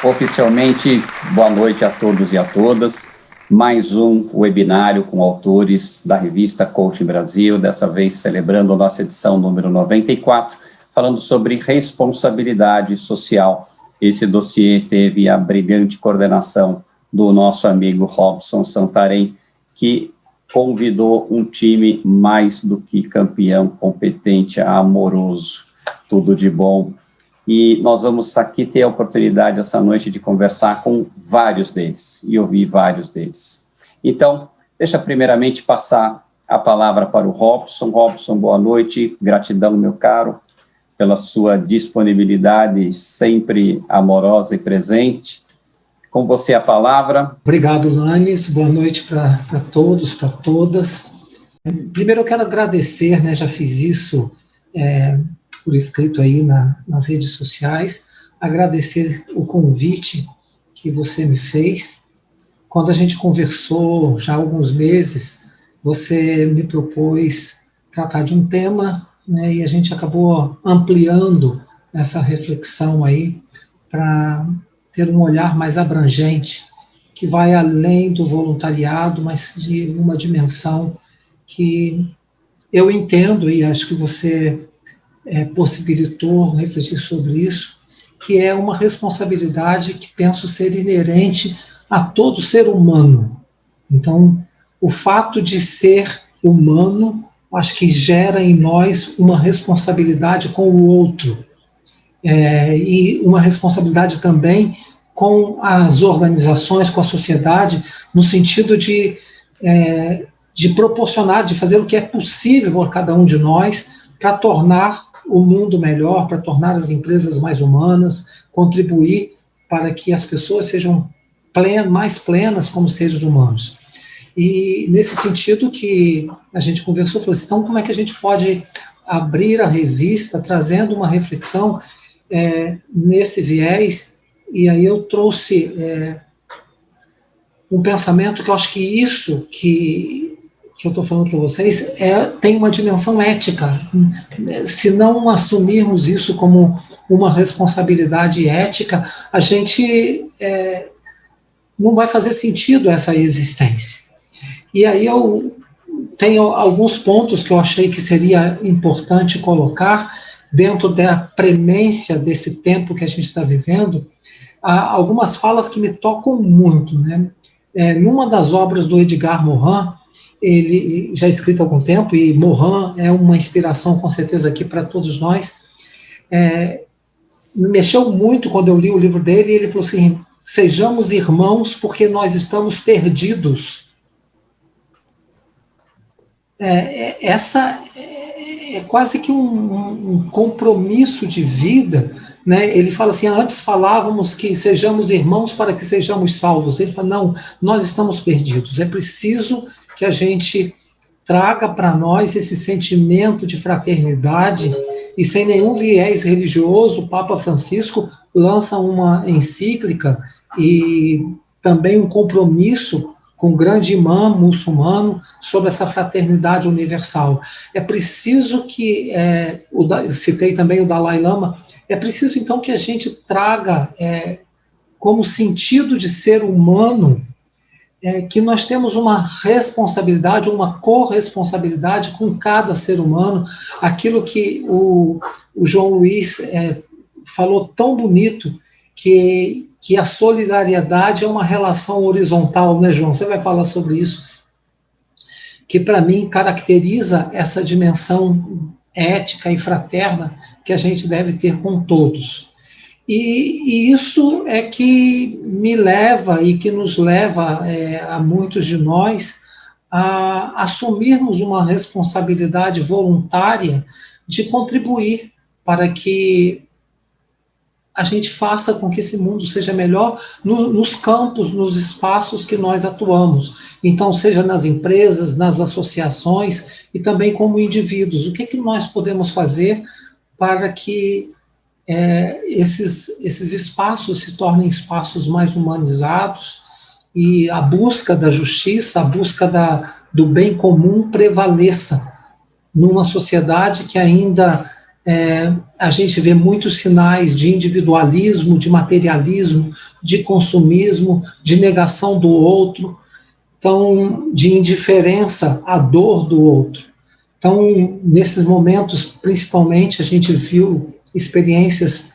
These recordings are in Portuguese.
Oficialmente, boa noite a todos e a todas. Mais um webinário com autores da revista Coaching Brasil, dessa vez celebrando a nossa edição número 94, falando sobre responsabilidade social. Esse dossiê teve a brilhante coordenação do nosso amigo Robson Santarém, que convidou um time mais do que campeão, competente, amoroso, tudo de bom. E nós vamos aqui ter a oportunidade essa noite de conversar com vários deles, e ouvir vários deles. Então, deixa primeiramente passar a palavra para o Robson. Robson, boa noite, gratidão, meu caro, pela sua disponibilidade sempre amorosa e presente. Com você a palavra. Obrigado, Lanes, boa noite para todos, para todas. Primeiro eu quero agradecer, né, já fiz isso por escrito aí nas redes sociais, agradecer o convite que você me fez. Quando a gente conversou já há alguns meses, você me propôs tratar de um tema, né, e a gente acabou ampliando essa reflexão aí para ter um olhar mais abrangente, que vai além do voluntariado, mas de uma dimensão que eu entendo, e acho que você possibilitou refletir sobre isso, que é uma responsabilidade que penso ser inerente a todo ser humano. Então, o fato de ser humano, acho que gera em nós uma responsabilidade com o outro, e uma responsabilidade também com as organizações, com a sociedade, no sentido de proporcionar, de fazer o que é possível por cada um de nós para tornar o mundo melhor, para tornar as empresas mais humanas, contribuir para que as pessoas sejam mais plenas como seres humanos. E nesse sentido que a gente conversou, falou assim, então como é que a gente pode abrir a revista trazendo uma reflexão nesse viés? E aí eu trouxe um pensamento que eu acho que isso que eu estou falando para vocês tem uma dimensão ética. Se não assumirmos isso como uma responsabilidade ética, a gente não vai fazer sentido essa existência. E aí eu tenho alguns pontos que eu achei que seria importante colocar dentro da premência desse tempo que a gente está vivendo. Há algumas falas que me tocam muito, né? Numa das obras do Edgar Morin, ele já escrito há algum tempo, e Morin é uma inspiração com certeza aqui para todos nós, me mexeu muito quando eu li o livro dele, e ele falou assim, sejamos irmãos porque nós estamos perdidos. Essa é quase que um compromisso de vida, né? Ele fala assim, antes falávamos que sejamos irmãos para que sejamos salvos. Ele fala, não, nós estamos perdidos. É preciso que a gente traga para nós esse sentimento de fraternidade, e sem nenhum viés religioso, o Papa Francisco lança uma encíclica e também um compromisso com o grande imã muçulmano sobre essa fraternidade universal. É preciso que, citei também o Dalai Lama, é preciso então que a gente traga como sentido de ser humano, que nós temos uma responsabilidade, uma corresponsabilidade com cada ser humano, aquilo que o João Luiz falou tão bonito, que a solidariedade é uma relação horizontal, né, João? Você vai falar sobre isso, que para mim caracteriza essa dimensão ética e fraterna que a gente deve ter com todos. E isso é que me leva e que nos leva a muitos de nós a assumirmos uma responsabilidade voluntária de contribuir para que a gente faça com que esse mundo seja melhor nos campos, nos espaços que nós atuamos. Então, seja nas empresas, nas associações e também como indivíduos. O que nós podemos fazer para que esses espaços se tornem espaços mais humanizados e a busca da justiça, a busca do bem comum prevaleça numa sociedade que ainda a gente vê muitos sinais de individualismo, de materialismo, de consumismo, de negação do outro, então, de indiferença à dor do outro. Então, nesses momentos, principalmente, a gente viu experiências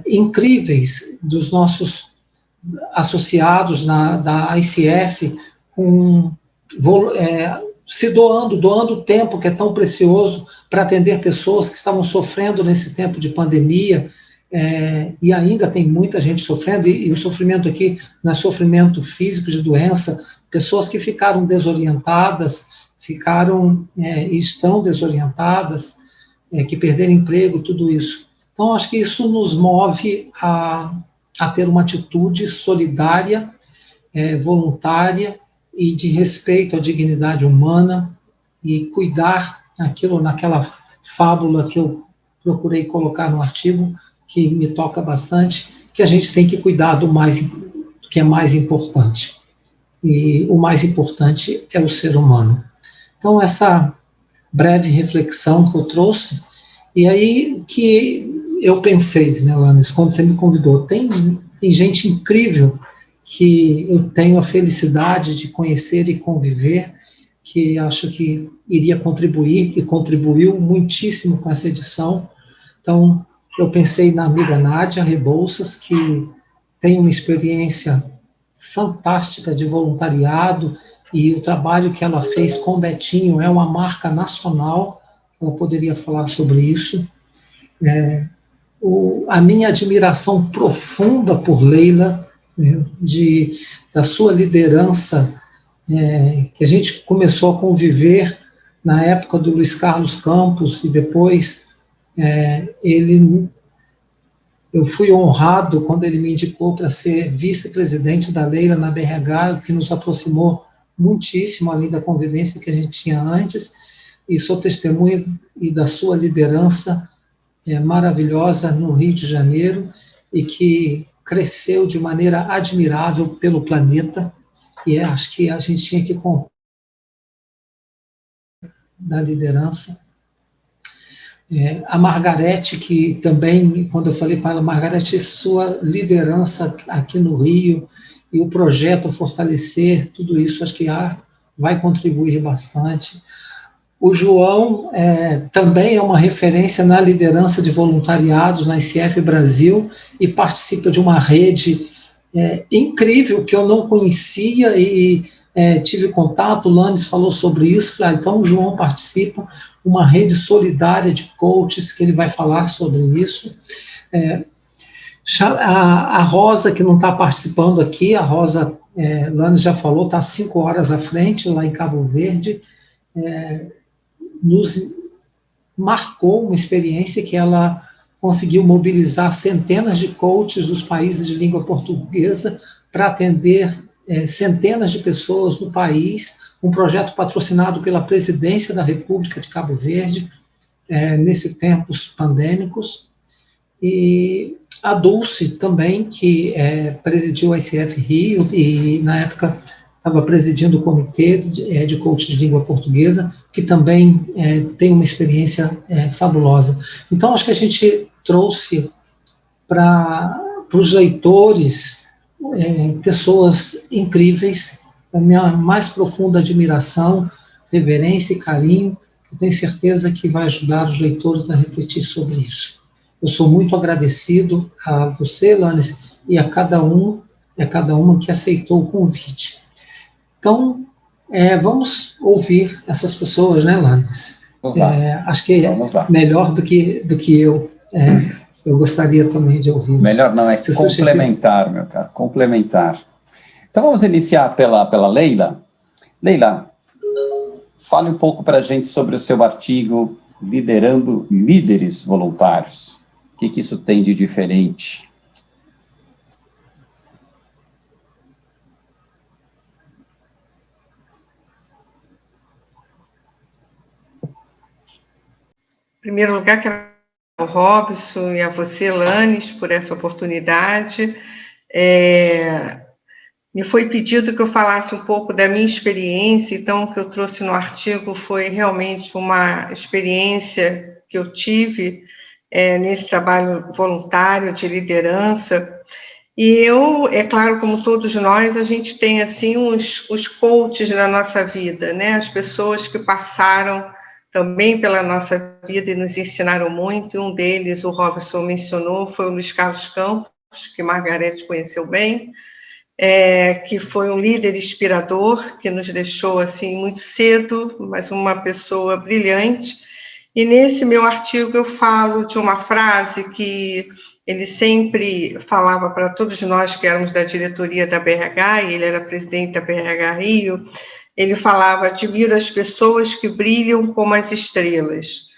incríveis dos nossos associados da ICF, se doando o tempo que é tão precioso para atender pessoas que estavam sofrendo nesse tempo de pandemia, e ainda tem muita gente sofrendo, e o sofrimento aqui não é sofrimento físico de doença, pessoas que ficaram desorientadas, e estão desorientadas, que perderam emprego, tudo isso. Então, acho que isso nos move a ter uma atitude solidária, voluntária e de respeito à dignidade humana e cuidar naquela fábula que eu procurei colocar no artigo, que me toca bastante, que a gente tem que cuidar do que é mais importante. E o mais importante é o ser humano. Então, essa breve reflexão que eu trouxe, e aí que eu pensei, né, Lanes, quando você me convidou, tem gente incrível que eu tenho a felicidade de conhecer e conviver, que acho que iria contribuir, e contribuiu muitíssimo com essa edição. Então, eu pensei na amiga Nádia Rebouças, que tem uma experiência fantástica de voluntariado, e o trabalho que ela fez com o Betinho é uma marca nacional, ela poderia falar sobre isso. A minha admiração profunda por Leila, né, da sua liderança, que a gente começou a conviver na época do Luiz Carlos Campos, e depois eu fui honrado quando ele me indicou para ser vice-presidente da Leila na BRH, o que nos aproximou muitíssimo, além da convivência que a gente tinha antes, e sou testemunha da sua liderança maravilhosa no Rio de Janeiro, e que cresceu de maneira admirável pelo planeta, e acho que a gente tinha que contar da liderança. A Margarete, que também, quando eu falei com ela, Margarete, sua liderança aqui no Rio, e o projeto Fortalecer, tudo isso, acho que vai contribuir bastante. O João também é uma referência na liderança de voluntariados na ICF Brasil, e participa de uma rede incrível que eu não conhecia, e tive contato, o Lanes falou sobre isso, falei, então o João participa, uma rede solidária de coaches, que ele vai falar sobre isso. A Rosa, que não está participando aqui, a Rosa, Lanes já falou, está 5 horas à frente, lá em Cabo Verde, nos marcou uma experiência que ela conseguiu mobilizar centenas de coaches dos países de língua portuguesa para atender centenas de pessoas no país, um projeto patrocinado pela Presidência da República de Cabo Verde, nesses tempos pandêmicos. E a Dulce também, que presidiu a ICF Rio, e na época estava presidindo o comitê de coach de língua portuguesa, que também tem uma experiência fabulosa. Então, acho que a gente trouxe para os leitores pessoas incríveis, da minha mais profunda admiração, reverência e carinho, eu tenho certeza que vai ajudar os leitores a refletir sobre isso. Eu sou muito agradecido a você, Lanes, e a cada uma que aceitou o convite. Então, vamos ouvir essas pessoas, né, Lanes? Acho que é melhor do que eu. Eu gostaria também de ouvir. Melhor não, complementar, meu caro, complementar. Então, vamos iniciar pela Leila. Leila, fale um pouco para a gente sobre o seu artigo Liderando Líderes Voluntários. O que isso tem de diferente? Em primeiro lugar, quero ao Robson e a você, Lanes, por essa oportunidade. Me foi pedido que eu falasse um pouco da minha experiência, então o que eu trouxe no artigo foi realmente uma experiência que eu tive nesse trabalho voluntário de liderança. E eu, é claro, como todos nós, a gente tem, assim, os coaches da nossa vida, né? As pessoas que passaram também pela nossa vida e nos ensinaram muito. E um deles, o Robson mencionou, foi o Luiz Carlos Campos, que Margarete conheceu bem, que foi um líder inspirador, que nos deixou, assim, muito cedo, mas uma pessoa brilhante. E nesse meu artigo eu falo de uma frase que ele sempre falava para todos nós que éramos da diretoria da BRH, e ele era presidente da BRH Rio. Ele falava: admiro as pessoas que brilham como as estrelas,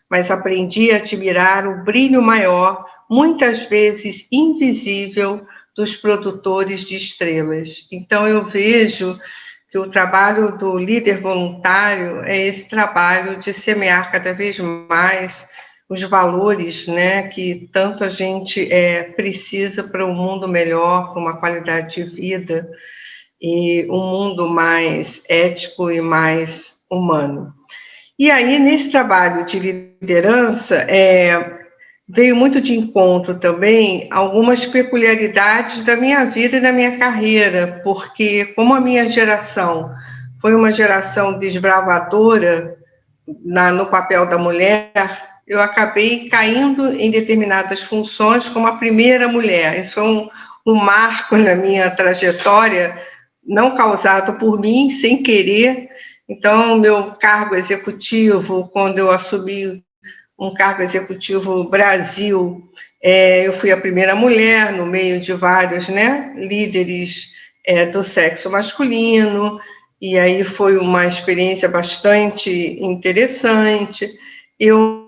mas aprendi a admirar o brilho maior, muitas vezes invisível, dos produtores de estrelas. Então eu vejo que o trabalho do líder voluntário é esse trabalho de semear cada vez mais os valores, né, que tanto a gente precisa para um mundo melhor, para uma qualidade de vida e um mundo mais ético e mais humano. E aí, nesse trabalho de liderança, veio muito de encontro também algumas peculiaridades da minha vida e da minha carreira, porque como a minha geração foi uma geração desbravadora no papel da mulher, eu acabei caindo em determinadas funções como a primeira mulher. Isso foi um marco na minha trajetória, não causado por mim, sem querer. Então, meu cargo executivo, quando eu assumi um cargo executivo Brasil, eu fui a primeira mulher no meio de vários, né, líderes do sexo masculino, e aí foi uma experiência bastante interessante. Eu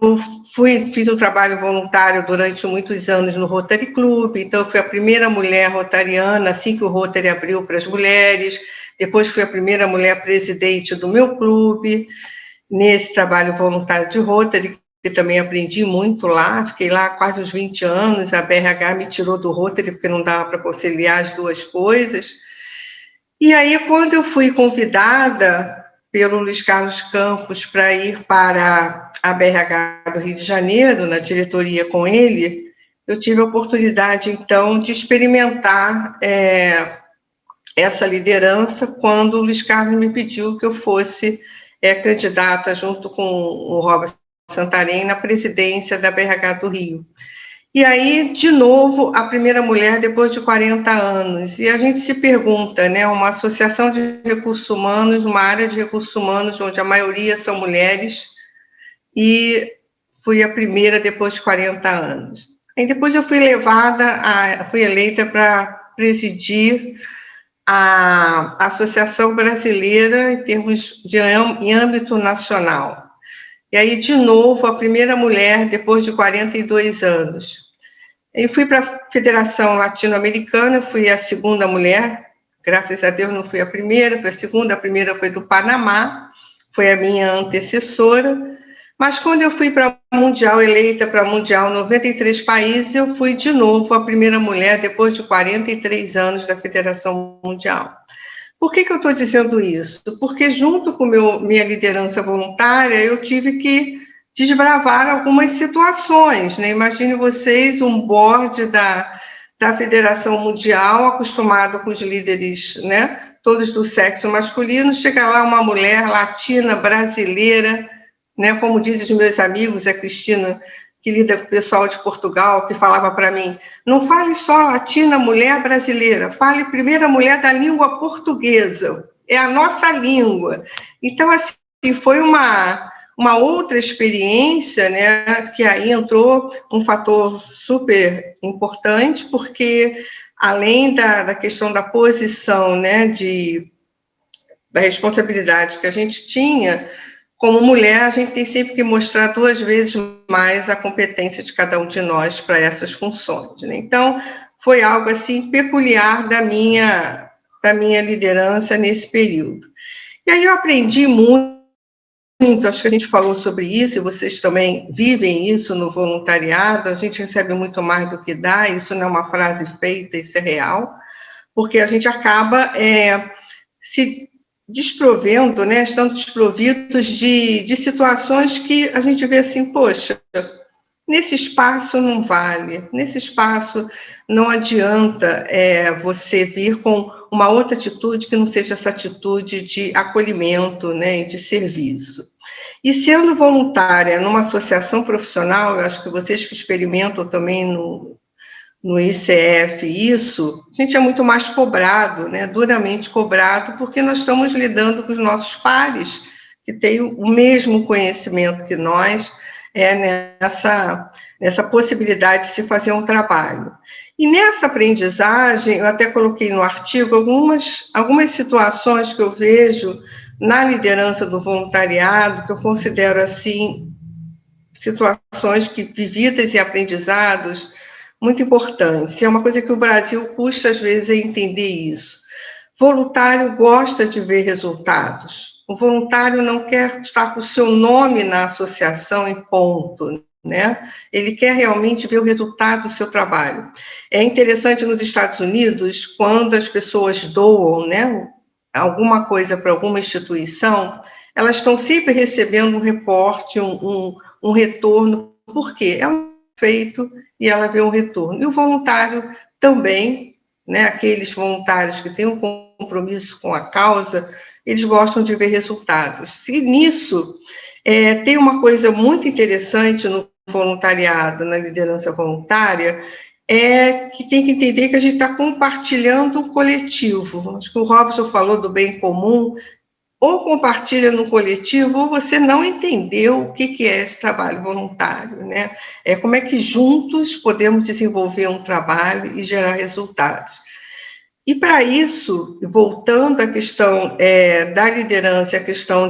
fiz um trabalho voluntário durante muitos anos no Rotary Club, então eu fui a primeira mulher rotariana, assim que o Rotary abriu para as mulheres. Depois fui a primeira mulher presidente do meu clube, nesse trabalho voluntário de Rotary, que também aprendi muito lá, fiquei lá quase uns 20 anos, a BRH me tirou do Rotary, porque não dava para conciliar as duas coisas. E aí, quando eu fui convidada pelo Luiz Carlos Campos para ir para a BRH do Rio de Janeiro, na diretoria com ele, eu tive a oportunidade, então, de experimentar essa liderança quando o Luiz Carlos me pediu que eu fosse candidata junto com o Robert Santarém na presidência da BRH do Rio. E aí, de novo, a primeira mulher depois de 40 anos. E a gente se pergunta, né, uma associação de recursos humanos, uma área de recursos humanos onde a maioria são mulheres, e fui a primeira depois de 40 anos. Aí depois eu fui fui eleita para presidir a Associação Brasileira em âmbito nacional. E aí, de novo, a primeira mulher depois de 42 anos. E fui para a Federação Latino-Americana, fui a segunda mulher, graças a Deus não fui a primeira, fui a primeira foi do Panamá, foi a minha antecessora. Mas quando eu fui para a Mundial, eleita para a Mundial 93 países, eu fui de novo a primeira mulher depois de 43 anos da Federação Mundial. Por que eu estou dizendo isso? Porque junto com minha liderança voluntária, eu tive que desbravar algumas situações, né? Imagine vocês um board da Federação Mundial, acostumado com os líderes, né, todos do sexo masculino, chega lá uma mulher latina, brasileira, né, como dizem os meus amigos, a Cristina, que lida com o pessoal de Portugal, que falava para mim, não fale só latina, mulher brasileira, fale primeiro a mulher da língua portuguesa, é a nossa língua. Então, assim, foi uma outra experiência, né, que aí entrou um fator super importante, porque além da questão da posição, né, da responsabilidade que a gente tinha, como mulher, a gente tem sempre que mostrar 2 vezes mais a competência de cada um de nós para essas funções, né? Então, foi algo assim peculiar da minha liderança nesse período. E aí eu aprendi muito, acho que a gente falou sobre isso, e vocês também vivem isso no voluntariado, a gente recebe muito mais do que dá, isso não é uma frase feita, isso é real, porque a gente acaba se desprovendo, né, estão desprovidos de situações que a gente vê assim, poxa, nesse espaço não vale, nesse espaço não adianta você vir com uma outra atitude que não seja essa atitude de acolhimento, né, e de serviço. E sendo voluntária numa associação profissional, eu acho que vocês que experimentam também no ICF isso, a gente é muito mais cobrado, né, duramente cobrado, porque nós estamos lidando com os nossos pares, que têm o mesmo conhecimento que nós, nessa possibilidade de se fazer um trabalho. E nessa aprendizagem, eu até coloquei no artigo algumas situações que eu vejo na liderança do voluntariado, que eu considero assim, situações vividas e aprendizados muito importantes. É uma coisa que o Brasil custa, às vezes, a entender isso. Voluntário gosta de ver resultados. O voluntário não quer estar com o seu nome na associação e ponto, né? Ele quer realmente ver o resultado do seu trabalho. É interessante nos Estados Unidos, quando as pessoas doam, né, alguma coisa para alguma instituição, elas estão sempre recebendo um reporte, um retorno, por quê? É um feito e ela vê um retorno. E o voluntário também, né, aqueles voluntários que têm um compromisso com a causa, eles gostam de ver resultados. E nisso, tem uma coisa muito interessante no voluntariado, na liderança voluntária, que tem que entender que a gente está compartilhando o coletivo. Acho que o Robson falou do bem comum, ou compartilha no coletivo, ou você não entendeu o que é esse trabalho voluntário, né? Como é que juntos podemos desenvolver um trabalho e gerar resultados. E para isso, voltando à questão da liderança, a questão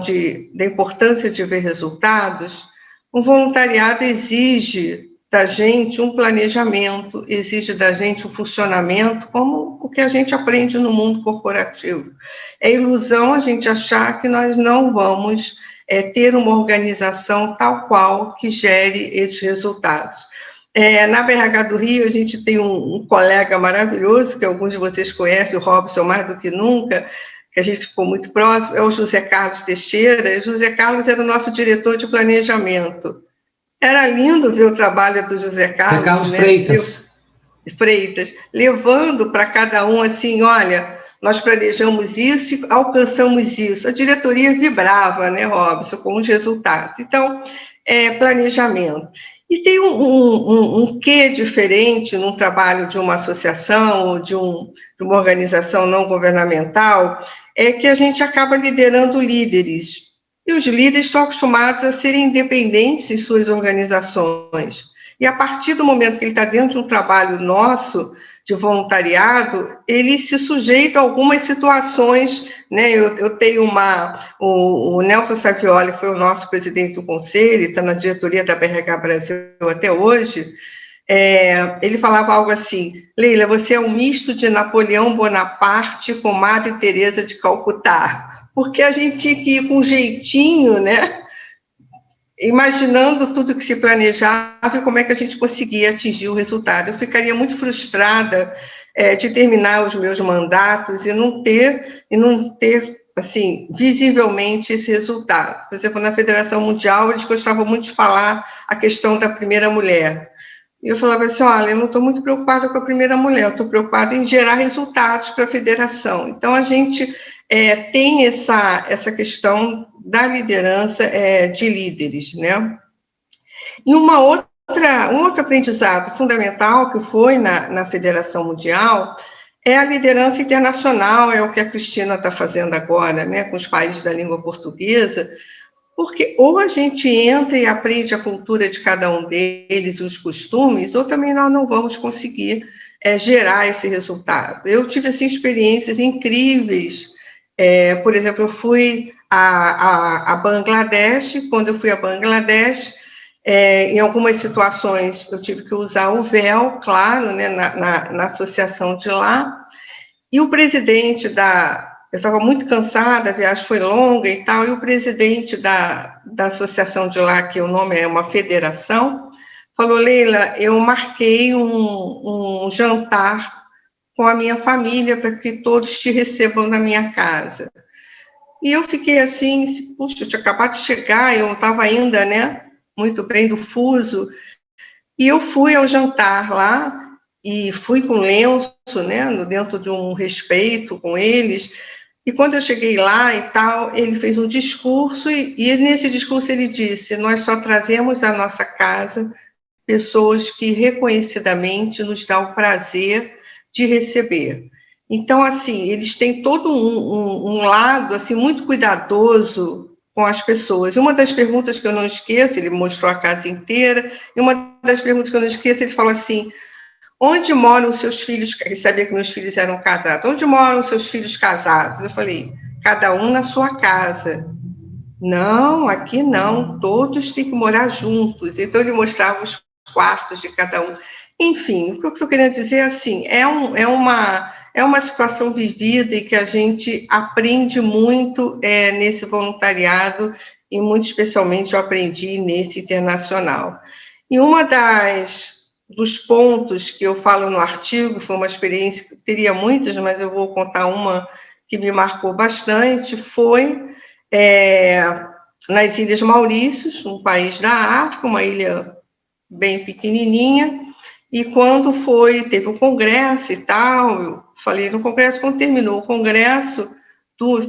da importância de ver resultados, o voluntariado exige da gente um planejamento, exige da gente um funcionamento, como o que a gente aprende no mundo corporativo. É ilusão a gente achar que nós não vamos ter uma organização tal qual que gere esses resultados. Na BRH do Rio, a gente tem um colega maravilhoso, que alguns de vocês conhecem, o Robson mais do que nunca, que a gente ficou muito próximo, é o José Carlos Teixeira, e o José Carlos era o nosso diretor de planejamento. Era lindo ver o trabalho do José Carlos. José Carlos, né? Freitas, levando para cada um assim, olha, nós planejamos isso e alcançamos isso. A diretoria vibrava, né, Robson, com os resultados. Então, planejamento. E tem um quê diferente num trabalho de uma associação ou de uma organização não governamental, que a gente acaba liderando líderes. E os líderes estão acostumados a serem independentes em suas organizações. E a partir do momento que ele está dentro de um trabalho nosso, de voluntariado, ele se sujeita a algumas situações, né? Eu tenho o Nelson Savioli foi o nosso presidente do conselho, está na diretoria da BRH Brasil até hoje. Ele falava algo assim: Leila, você é um misto de Napoleão Bonaparte com Madre Teresa de Calcutá, porque a gente tinha que ir com um jeitinho, né? Imaginando tudo que se planejava e como é que a gente conseguia atingir o resultado. Eu ficaria muito frustrada de terminar os meus mandatos e não ter assim, visivelmente esse resultado. Por exemplo, na Federação Mundial, eles gostavam muito de falar a questão da primeira mulher. E eu falava assim, olha, eu não estou muito preocupada com a primeira mulher, eu estou preocupada em gerar resultados para a federação. Então, a gente tem essa questão da liderança de líderes, né? E um outro aprendizado fundamental que foi na Federação Mundial é a liderança internacional, é o que a Cristina está fazendo agora, né, com os países da língua portuguesa, porque ou a gente entra e aprende a cultura de cada um deles, os costumes, ou também nós não vamos conseguir gerar esse resultado. Eu tive assim, experiências incríveis. Por exemplo, eu fui a Bangladesh. Quando eu fui a Bangladesh, em algumas situações eu tive que usar o véu, claro, né, na associação de lá, e o presidente eu estava muito cansada, a viagem foi longa e tal, e o presidente da associação de lá, que o nome é uma federação, falou, Leila, eu marquei um jantar com a minha família para que todos te recebam na minha casa. E eu fiquei assim, puxa, eu tinha acabado de chegar, eu não estava ainda, né, muito bem do fuso, e eu fui ao jantar lá, e fui com lenço, né, dentro de um respeito com eles, e quando eu cheguei lá e tal, ele fez um discurso, e nesse discurso ele disse: nós só trazemos à nossa casa pessoas que reconhecidamente nos dão o prazer de receber. Então, assim, eles têm todo um lado assim muito cuidadoso com as pessoas. Uma das perguntas que eu não esqueço, ele mostrou a casa inteira, e uma das perguntas que eu não esqueço, ele falou assim: onde moram os seus filhos? Ele sabia que meus filhos eram casados. Onde moram os seus filhos casados? Eu falei: cada um na sua casa. Não, aqui não, todos têm que morar juntos. Então, ele mostrava os quartos de cada um. Enfim, o que eu estou querendo dizer é assim, é uma situação vivida e que a gente aprende muito nesse voluntariado, e muito especialmente eu aprendi nesse internacional. E dos pontos que eu falo no artigo, foi uma experiência, teria muitas, mas eu vou contar uma que me marcou bastante, foi nas Ilhas Maurícios, um país da África, uma ilha bem pequenininha, e quando teve o congresso e tal, eu falei no congresso, quando terminou o congresso,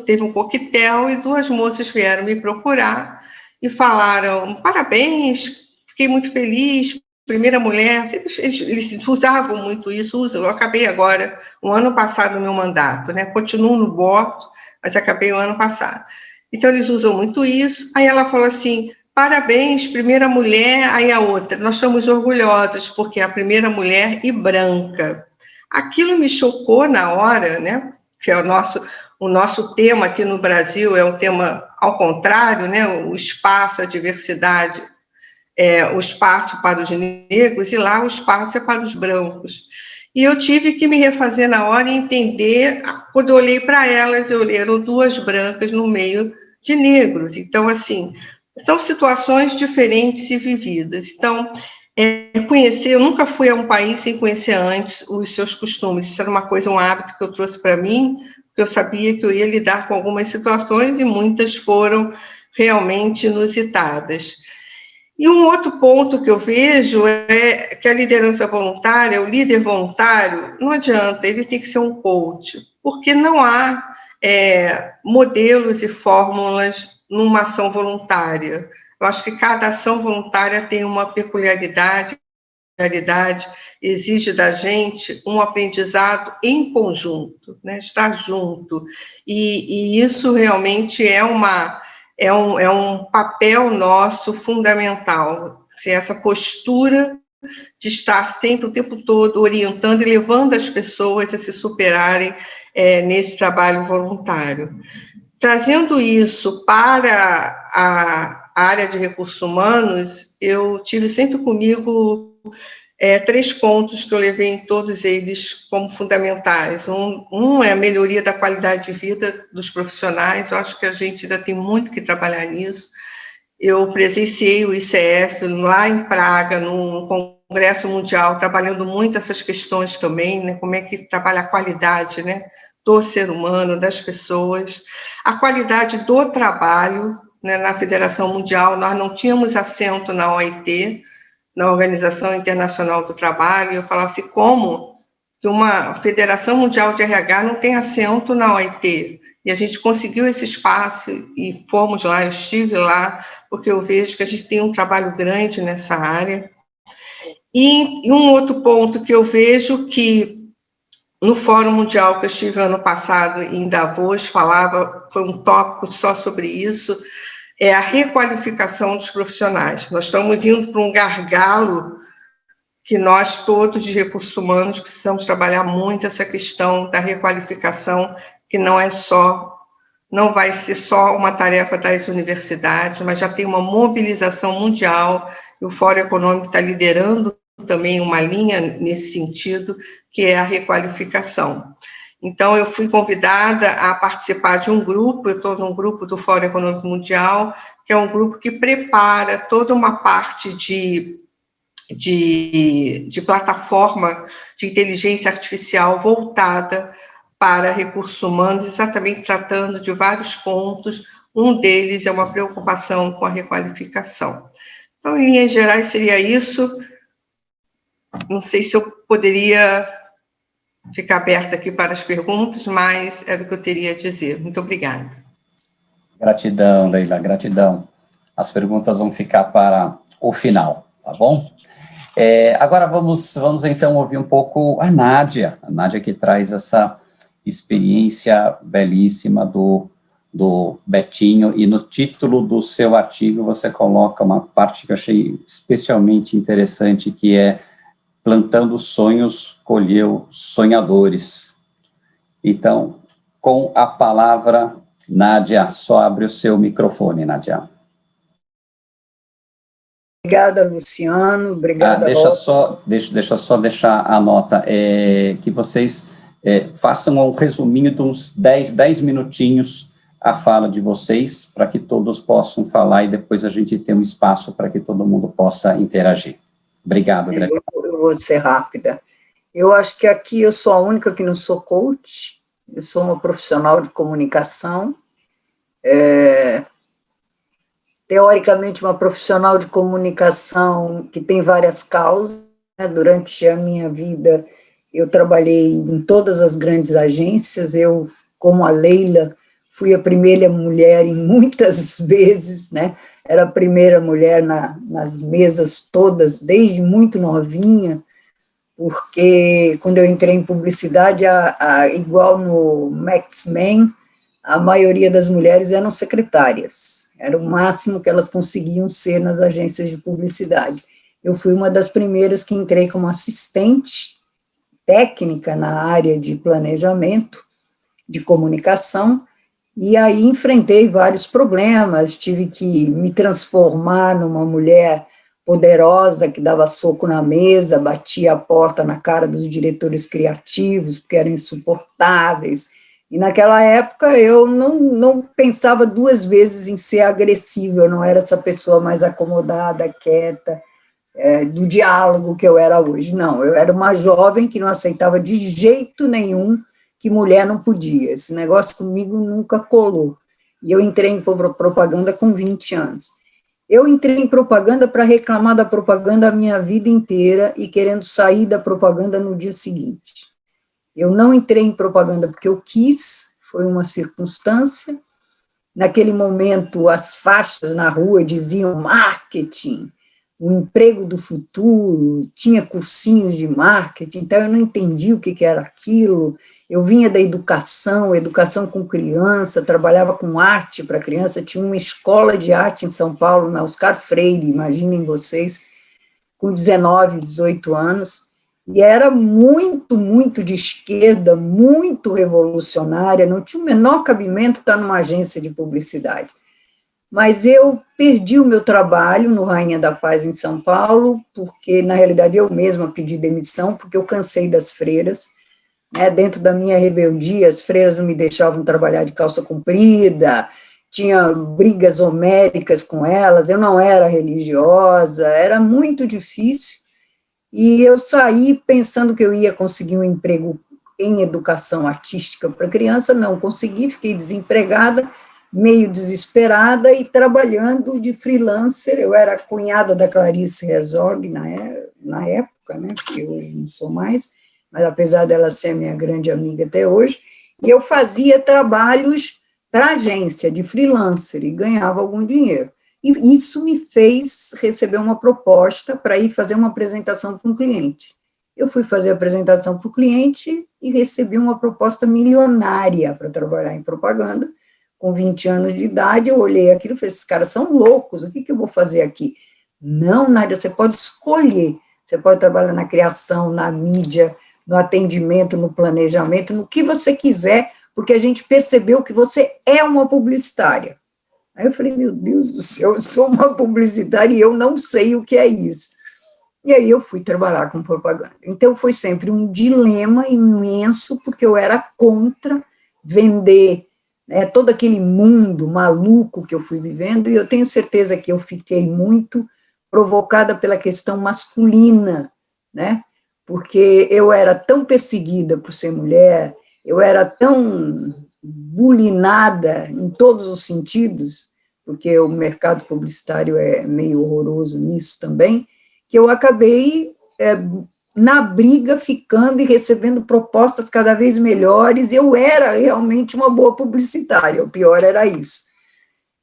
teve um coquetel e duas moças vieram me procurar e falaram: parabéns, fiquei muito feliz, primeira mulher. Eles usavam muito isso, eu acabei agora, o ano passado, no meu mandato, né? Continuo no board, mas acabei o ano passado. Então, eles usam muito isso. Aí ela falou assim: parabéns, primeira mulher. Aí a outra: nós estamos orgulhosas, porque é a primeira mulher e branca. Aquilo me chocou na hora, né? Que é o nosso tema aqui no Brasil, é um tema ao contrário, né? O espaço, a diversidade, o espaço para os negros, e lá o espaço é para os brancos. E eu tive que me refazer na hora e entender, quando eu olhei para elas, eram duas brancas no meio de negros. Então, assim, são situações diferentes e vividas. Então, eu nunca fui a um país sem conhecer antes os seus costumes. Isso era uma coisa, um hábito que eu trouxe para mim, porque eu sabia que eu ia lidar com algumas situações e muitas foram realmente inusitadas. E um outro ponto que eu vejo é que a liderança voluntária, o líder voluntário, não adianta, ele tem que ser um coach, porque não há modelos e fórmulas numa ação voluntária. Eu acho que cada ação voluntária tem uma peculiaridade, exige da gente um aprendizado em conjunto, né? Estar junto. E isso realmente é um papel nosso fundamental, essa postura de estar sempre, o tempo todo, orientando e levando as pessoas a se superarem nesse trabalho voluntário. Trazendo isso para a área de recursos humanos, eu tive sempre comigo 3 pontos que eu levei em todos eles como fundamentais. Um é a melhoria da qualidade de vida dos profissionais. Eu acho que a gente ainda tem muito que trabalhar nisso. Eu presenciei o ICF lá em Praga, no Congresso Mundial, trabalhando muito essas questões também, né? Como é que trabalha a qualidade, né, do ser humano, das pessoas, a qualidade do trabalho, né? Na Federação Mundial, nós não tínhamos assento na OIT, na Organização Internacional do Trabalho, e eu falava assim: como que uma Federação Mundial de RH não tem assento na OIT? E a gente conseguiu esse espaço e fomos lá, eu estive lá, porque eu vejo que a gente tem um trabalho grande nessa área. E um outro ponto que eu vejo, que no Fórum Mundial que eu estive ano passado em Davos, foi um tópico só sobre isso, é a requalificação dos profissionais. Nós estamos indo para um gargalo que nós todos de recursos humanos precisamos trabalhar muito essa questão da requalificação, que não vai ser só uma tarefa das universidades, mas já tem uma mobilização mundial, e o Fórum Econômico está liderando também uma linha nesse sentido, que é a requalificação. Então, eu fui convidada a participar de um grupo, eu estou num grupo do Fórum Econômico Mundial, que é um grupo que prepara toda uma parte de plataforma de inteligência artificial voltada para recursos humanos, exatamente tratando de vários pontos. Um deles é uma preocupação com a requalificação. Então, em linhas gerais, seria isso. Não sei se eu poderia ficar aberta aqui para as perguntas, mas era o que eu teria a dizer. Muito obrigada. Gratidão, Leila, gratidão. As perguntas vão ficar para o final, tá bom? Agora vamos então ouvir um pouco a Nádia que traz essa experiência belíssima do Betinho, e no título do seu artigo você coloca uma parte que eu achei especialmente interessante, que é plantando sonhos, colheu sonhadores. Então, com a palavra, Nádia, só abre o seu microfone, Nádia. Obrigada, Luciano, obrigada, deixa só deixar a nota, que vocês façam um resuminho de uns 10 minutinhos a fala de vocês, para que todos possam falar, e depois a gente tem um espaço para que todo mundo possa interagir. Obrigado, Greg. Eu vou ser rápida. Eu acho que aqui eu sou a única que não sou coach, eu sou uma profissional de comunicação, teoricamente uma profissional de comunicação que tem várias causas, né? Durante a minha vida eu trabalhei em todas as grandes agências, eu, como a Leila, fui a primeira mulher em muitas vezes, né? Era a primeira mulher nas mesas todas, desde muito novinha, porque quando eu entrei em publicidade, igual no X-Men, a maioria das mulheres eram secretárias, era o máximo que elas conseguiam ser nas agências de publicidade. Eu fui uma das primeiras que entrei como assistente técnica na área de planejamento, de comunicação, e aí enfrentei vários problemas, tive que me transformar numa mulher poderosa, que dava soco na mesa, batia a porta na cara dos diretores criativos, porque eram insuportáveis, e naquela época eu não pensava duas vezes em ser agressiva, eu não era essa pessoa mais acomodada, quieta, do diálogo que eu era hoje, não, eu era uma jovem que não aceitava de jeito nenhum que mulher não podia, esse negócio comigo nunca colou, e eu entrei em propaganda com 20 anos. Eu entrei em propaganda para reclamar da propaganda a minha vida inteira e querendo sair da propaganda no dia seguinte. Eu não entrei em propaganda porque eu quis, foi uma circunstância, naquele momento as faixas na rua diziam marketing, o emprego do futuro, tinha cursinhos de marketing, então eu não entendi o que era aquilo. Eu vinha da educação com criança, trabalhava com arte para criança, tinha uma escola de arte em São Paulo, na Oscar Freire, imaginem vocês, com 19, 18 anos, e era muito, muito de esquerda, muito revolucionária, não tinha o menor cabimento estar numa agência de publicidade. Mas eu perdi o meu trabalho no Rainha da Paz, em São Paulo, porque, na realidade, eu mesma pedi demissão, porque eu cansei das freiras, né, dentro da minha rebeldia, as freiras não me deixavam trabalhar de calça comprida, tinha brigas homéricas com elas, eu não era religiosa, era muito difícil, e eu saí pensando que eu ia conseguir um emprego em educação artística para criança, não consegui, fiquei desempregada, meio desesperada e trabalhando de freelancer. Eu era cunhada da Clarice Herzog na época, né, porque hoje não sou mais, mas apesar dela ser minha grande amiga até hoje, e eu fazia trabalhos para agência de freelancer e ganhava algum dinheiro. E isso me fez receber uma proposta para ir fazer uma apresentação para um cliente. Eu fui fazer a apresentação para o cliente e recebi uma proposta milionária para trabalhar em propaganda. Com 20 anos de idade, eu olhei aquilo e falei, esses caras são loucos, o que eu vou fazer aqui? Não, Nádia, você pode escolher, você pode trabalhar na criação, na mídia, no atendimento, no planejamento, no que você quiser, porque a gente percebeu que você é uma publicitária. Aí eu falei, meu Deus do céu, eu sou uma publicitária e eu não sei o que é isso. E aí eu fui trabalhar com propaganda. Então foi sempre um dilema imenso, porque eu era contra vender, né, todo aquele mundo maluco que eu fui vivendo, e eu tenho certeza que eu fiquei muito provocada pela questão masculina, né, porque eu era tão perseguida por ser mulher, eu era tão bulinada em todos os sentidos, porque o mercado publicitário é meio horroroso nisso também, que eu acabei na briga, ficando e recebendo propostas cada vez melhores. Eu era realmente uma boa publicitária, o pior era isso.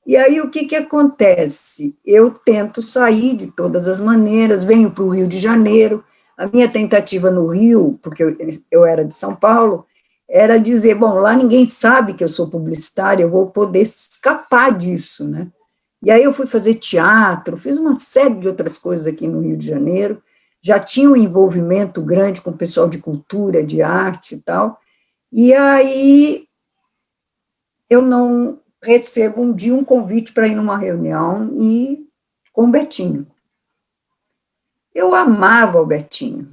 E aí, o que acontece? Eu tento sair de todas as maneiras, venho para o Rio de Janeiro. A minha tentativa no Rio, porque eu era de São Paulo, era dizer, bom, lá ninguém sabe que eu sou publicitária, eu vou poder escapar disso, né? E aí eu fui fazer teatro, fiz uma série de outras coisas aqui no Rio de Janeiro, já tinha um envolvimento grande com o pessoal de cultura, de arte e tal, e aí eu não recebo um dia um convite para ir numa reunião com o Betinho. Eu amava o Betinho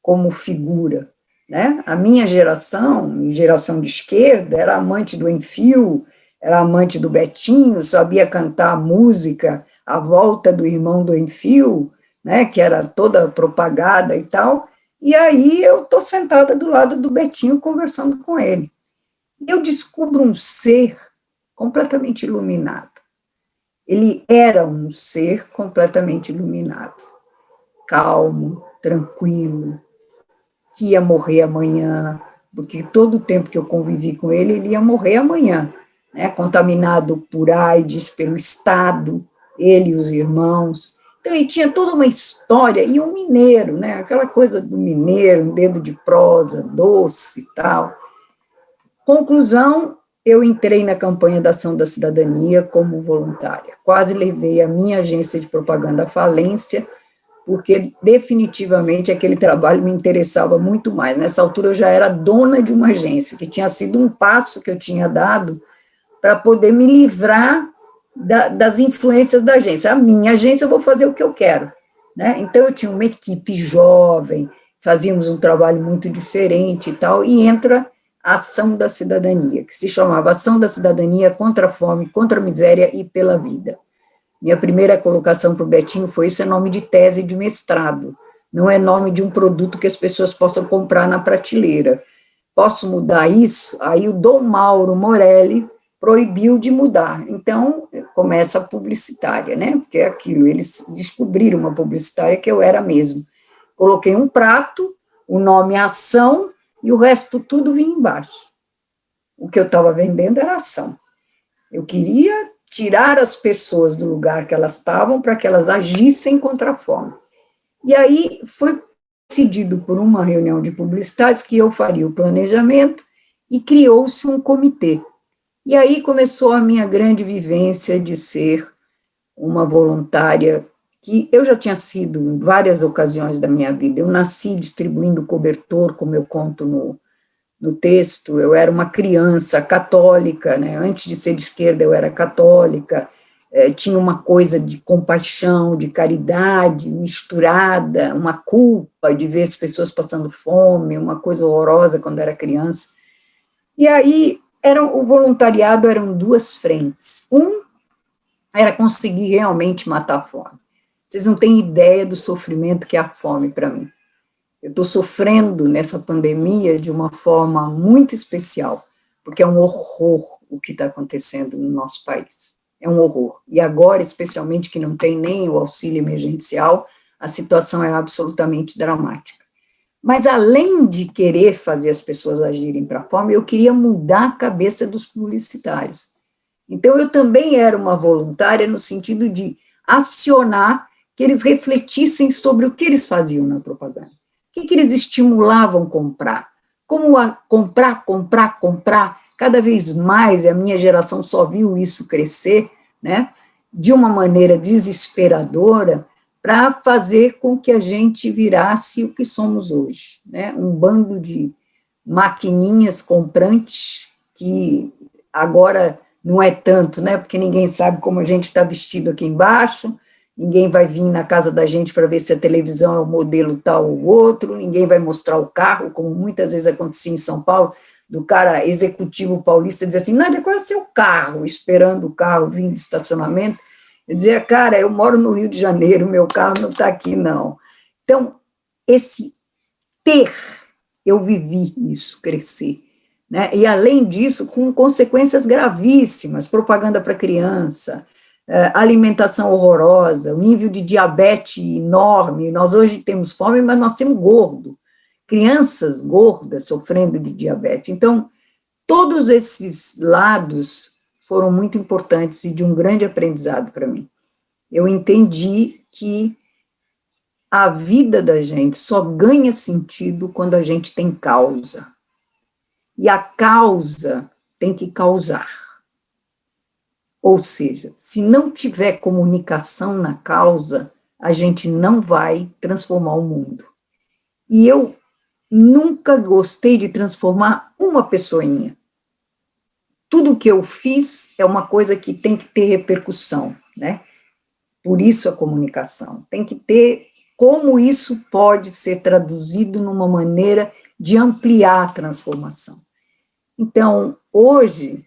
como figura, né? A minha geração de esquerda, era amante do Enfio, era amante do Betinho, sabia cantar a música A Volta do Irmão do Enfio, né? Que era toda propagada e tal, e aí eu estou sentada do lado do Betinho conversando com ele. E eu descubro um ser completamente iluminado. Ele era um ser completamente iluminado, calmo, tranquilo, que ia morrer amanhã, porque todo o tempo que eu convivi com ele, ele ia morrer amanhã, né? Contaminado por AIDS, pelo Estado, ele e os irmãos. Então, ele tinha toda uma história, e um mineiro, né? Aquela coisa do mineiro, um dedo de prosa, doce e tal. Conclusão, eu entrei na campanha da Ação da Cidadania como voluntária. Quase levei a minha agência de propaganda à falência, porque definitivamente aquele trabalho me interessava muito mais. Nessa altura eu já era dona de uma agência, que tinha sido um passo que eu tinha dado para poder me livrar das influências da agência. A minha agência, eu vou fazer o que eu quero, né? Então eu tinha uma equipe jovem, fazíamos um trabalho muito diferente e tal, e entra a Ação da Cidadania, que se chamava Ação da Cidadania contra a Fome, contra a Miséria e pela Vida. Minha primeira colocação para o Betinho foi: isso é nome de tese de mestrado, não é nome de um produto que as pessoas possam comprar na prateleira. Posso mudar isso? Aí o Dom Mauro Morelli proibiu de mudar. Então, começa a publicitária, né? Porque é aquilo, eles descobriram uma publicitária que eu era mesmo. Coloquei um prato, o nome Ação, e o resto tudo vinha embaixo. O que eu estava vendendo era ação. Eu queria tirar as pessoas do lugar que elas estavam para que elas agissem contra a fome. E aí foi decidido por uma reunião de publicitários que eu faria o planejamento, e criou-se um comitê. E aí começou a minha grande vivência de ser uma voluntária, que eu já tinha sido em várias ocasiões da minha vida. Eu nasci distribuindo cobertor, como eu conto no texto. Eu era uma criança católica, né? Antes de ser de esquerda, eu era católica, tinha uma coisa de compaixão, de caridade misturada, uma culpa de ver as pessoas passando fome, uma coisa horrorosa quando era criança. E aí, o voluntariado eram duas frentes. Era conseguir realmente matar a fome. Vocês não têm ideia do sofrimento que é a fome para mim. Eu estou sofrendo nessa pandemia de uma forma muito especial, porque é um horror o que está acontecendo no nosso país. É um horror. E agora, especialmente, que não tem nem o auxílio emergencial, a situação é absolutamente dramática. Mas, além de querer fazer as pessoas agirem para a fome, eu queria mudar a cabeça dos publicitários. Então, eu também era uma voluntária no sentido de acionar que eles refletissem sobre o que eles faziam na propaganda. O que eles estimulavam comprar? Como comprar, cada vez mais, e a minha geração só viu isso crescer, né, de uma maneira desesperadora, para fazer com que a gente virasse o que somos hoje, né, um bando de maquininhas comprantes, que agora não é tanto, né, porque ninguém sabe como a gente está vestido aqui embaixo, ninguém vai vir na casa da gente para ver se a televisão é o modelo tal ou outro, ninguém vai mostrar o carro, como muitas vezes acontecia em São Paulo, do cara executivo paulista dizer assim: Nádia, qual é o seu carro? Esperando o carro vir do estacionamento. Eu dizia: cara, eu moro no Rio de Janeiro, meu carro não está aqui, não. Então, esse ter, eu vivi isso crescer. né? E, além disso, com consequências gravíssimas, propaganda para criança, alimentação horrorosa, o nível de diabetes enorme. Nós hoje temos fome, mas nós temos gordo. Crianças gordas sofrendo de diabetes. Então, todos esses lados foram muito importantes e de um grande aprendizado para mim. Eu entendi que a vida da gente só ganha sentido quando a gente tem causa. E a causa tem que causar. Ou seja, se não tiver comunicação na causa, a gente não vai transformar o mundo. E eu nunca gostei de transformar uma pessoinha. Tudo que eu fiz é uma coisa que tem que ter repercussão, né? Por isso a comunicação. Tem que ter como isso pode ser traduzido numa maneira de ampliar a transformação. Então, hoje,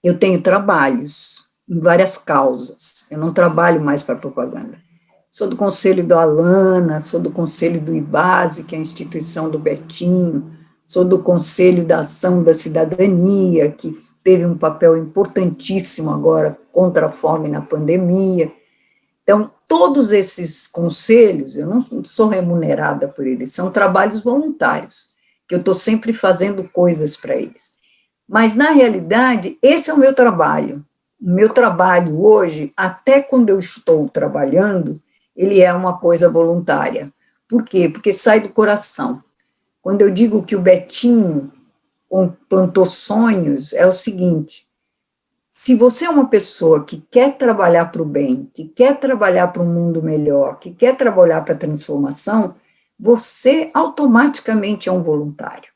eu tenho trabalhos em várias causas. Eu não trabalho mais para propaganda. Sou do conselho do Alana, sou do conselho do IBASE, que é a instituição do Betinho, sou do conselho da Ação da Cidadania, que teve um papel importantíssimo agora contra a fome na pandemia. Então, todos esses conselhos, eu não sou remunerada por eles, são trabalhos voluntários, que eu estou sempre fazendo coisas para eles. Mas, na realidade, esse é o meu trabalho. O meu trabalho hoje, até quando eu estou trabalhando, ele é uma coisa voluntária. Por quê? Porque sai do coração. Quando eu digo que o Betinho plantou sonhos, é o seguinte: se você é uma pessoa que quer trabalhar para o bem, que quer trabalhar para um mundo melhor, que quer trabalhar para a transformação, você automaticamente é um voluntário.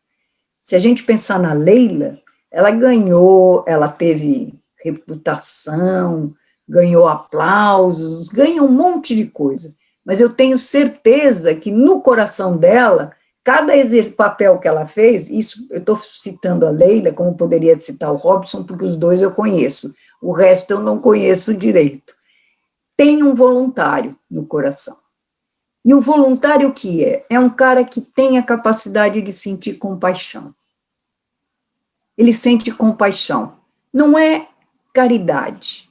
Se a gente pensar na Leila, ela ganhou, ela teve reputação, ganhou aplausos, ganha um monte de coisa, mas eu tenho certeza que no coração dela, cada papel que ela fez, isso eu estou citando a Leila, como poderia citar o Robson, porque os dois eu conheço, o resto eu não conheço direito. Tem um voluntário no coração. E o voluntário o que é? É um cara que tem a capacidade de sentir compaixão. Ele sente compaixão. Não é caridade.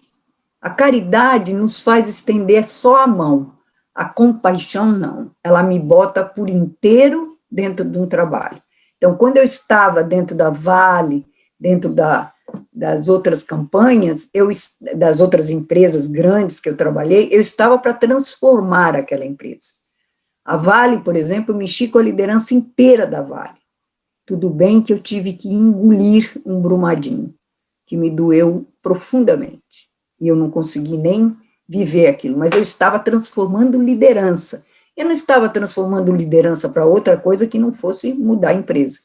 A caridade nos faz estender só a mão. A compaixão, não. Ela me bota por inteiro dentro de um trabalho. Então, quando eu estava dentro da Vale, dentro das outras campanhas, das outras empresas grandes que eu trabalhei, eu estava para transformar aquela empresa. A Vale, por exemplo, eu mexi com a liderança inteira da Vale. Tudo bem que eu tive que engolir um Brumadinho, que me doeu profundamente, e eu não consegui nem viver aquilo, mas eu estava transformando liderança. Eu não estava transformando liderança para outra coisa que não fosse mudar a empresa,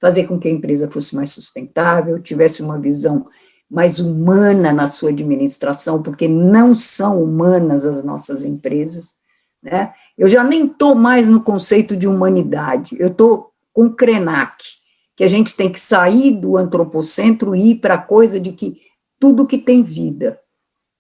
fazer com que a empresa fosse mais sustentável, tivesse uma visão mais humana na sua administração, porque não são humanas as nossas empresas, né? Eu já nem estou mais no conceito de humanidade, eu estou com o Krenak, que a gente tem que sair do antropocentro e ir para a coisa de que tudo que tem vida,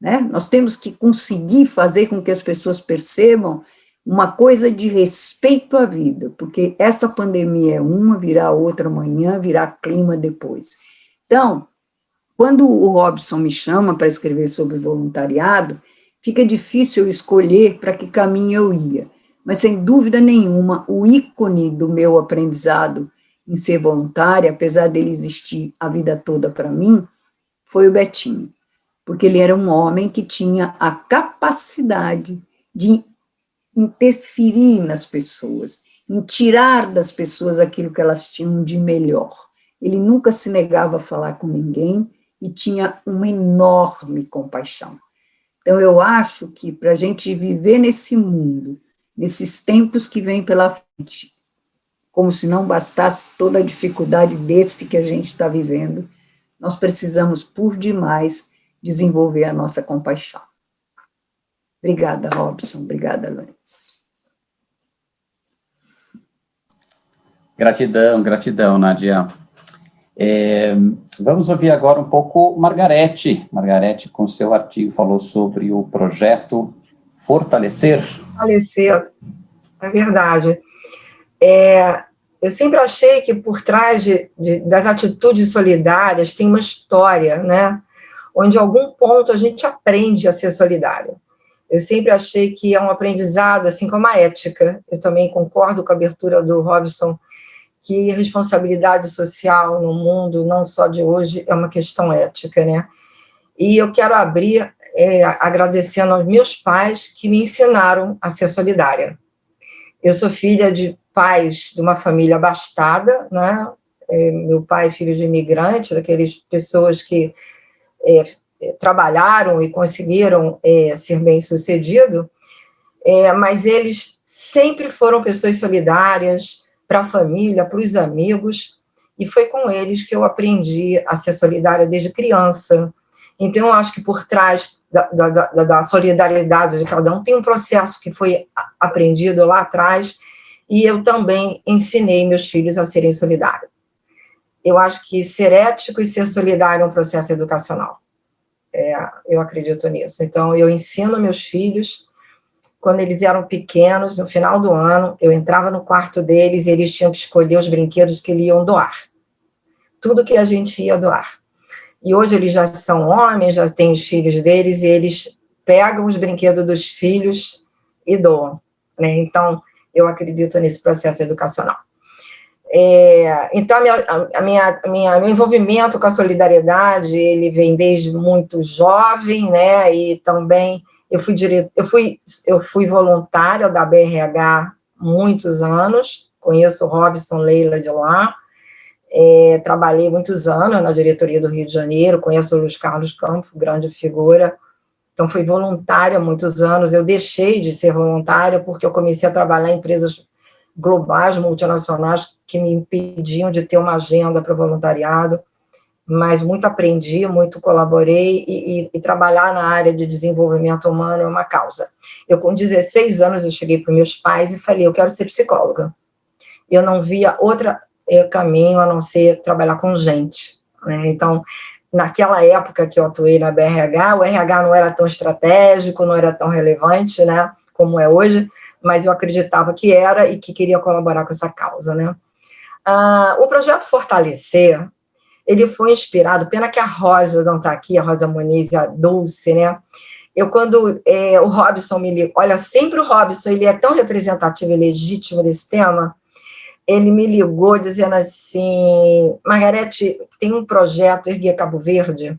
né? Nós temos que conseguir fazer com que as pessoas percebam uma coisa de respeito à vida, porque essa pandemia é uma, virá outra amanhã, virá clima depois. Então, quando o Robson me chama para escrever sobre voluntariado, fica difícil eu escolher para que caminho eu ia, mas sem dúvida nenhuma, o ícone do meu aprendizado em ser voluntária, apesar dele existir a vida toda para mim, foi o Betinho, porque ele era um homem que tinha a capacidade de interferir nas pessoas, em tirar das pessoas aquilo que elas tinham de melhor. Ele nunca se negava a falar com ninguém e tinha uma enorme compaixão. Então, eu acho que para a gente viver nesse mundo, nesses tempos que vêm pela frente, como se não bastasse toda a dificuldade desse que a gente está vivendo, nós precisamos, por demais, desenvolver a nossa compaixão. Obrigada, Robson. Obrigada, Lantz. Gratidão, gratidão, Nádia. Vamos ouvir agora um pouco Margarete. Margarete, com seu artigo, falou sobre o projeto Fortalecer. Fortalecer, é verdade. eu sempre achei que por trás das atitudes solidárias tem uma história, né? Onde, em algum ponto, a gente aprende a ser solidário. Eu sempre achei que é um aprendizado, assim como a ética. Eu também concordo com a abertura do Robson, que responsabilidade social no mundo, não só de hoje, é uma questão ética, né? E eu quero abrir agradecendo aos meus pais que me ensinaram a ser solidária. Eu sou filha de pais de uma família abastada, né? Meu pai, filho de imigrante, daquelas pessoas que trabalharam e conseguiram ser bem-sucedidos, mas eles sempre foram pessoas solidárias para a família, para os amigos, e foi com eles que eu aprendi a ser solidária desde criança. Então, eu acho que por trás da solidariedade de cada um tem um processo que foi aprendido lá atrás, e eu também ensinei meus filhos a serem solidários. Eu acho que ser ético e ser solidário é um processo educacional. Eu acredito nisso. Então, eu ensino meus filhos, quando eles eram pequenos, no final do ano, eu entrava no quarto deles e eles tinham que escolher os brinquedos que eles iam doar. Tudo que a gente ia doar. E hoje eles já são homens, já têm os filhos deles, e eles pegam os brinquedos dos filhos e doam, né? Então, eu acredito nesse processo educacional. Então, meu envolvimento com a solidariedade, ele vem desde muito jovem, né? E também eu fui voluntária da BRH muitos anos, conheço o Robson Leila de lá, trabalhei muitos anos na diretoria do Rio de Janeiro, conheço o Luiz Carlos Campos, grande figura, então fui voluntária há muitos anos. Eu deixei de ser voluntária porque eu comecei a trabalhar em empresas globais, multinacionais, que me impediam de ter uma agenda para voluntariado, mas muito aprendi, muito colaborei, e trabalhar na área de desenvolvimento humano é uma causa. Eu, com 16 anos, eu cheguei para meus pais e falei, eu quero ser psicóloga. Eu não via outro caminho a não ser trabalhar com gente, né? Então, naquela época que eu atuei na BRH, o RH não era tão estratégico, não era tão relevante, né, como é hoje, mas eu acreditava que era e que queria colaborar com essa causa, né? O projeto Fortalecer, ele foi inspirado, pena que a Rosa não está aqui, a Rosa Muniz e a Dulce, né? Quando o Robson me ligou, olha, sempre o Robson, ele é tão representativo e legítimo desse tema, ele me ligou dizendo assim, Margarete, tem um projeto Erguer Cabo Verde,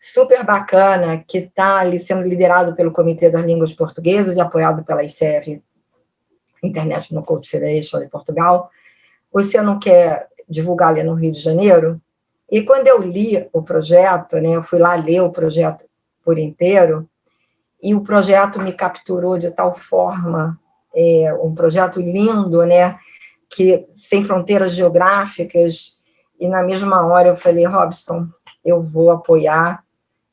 super bacana, que está ali sendo liderado pelo Comitê das Línguas Portuguesas e apoiado pela ICF, International Coach Federation de Portugal. Você não quer divulgar ali no Rio de Janeiro? E quando eu li o projeto, né, eu fui lá ler o projeto por inteiro, e o projeto me capturou de tal forma, um projeto lindo, né, que sem fronteiras geográficas, e na mesma hora eu falei, Robson, eu vou apoiar,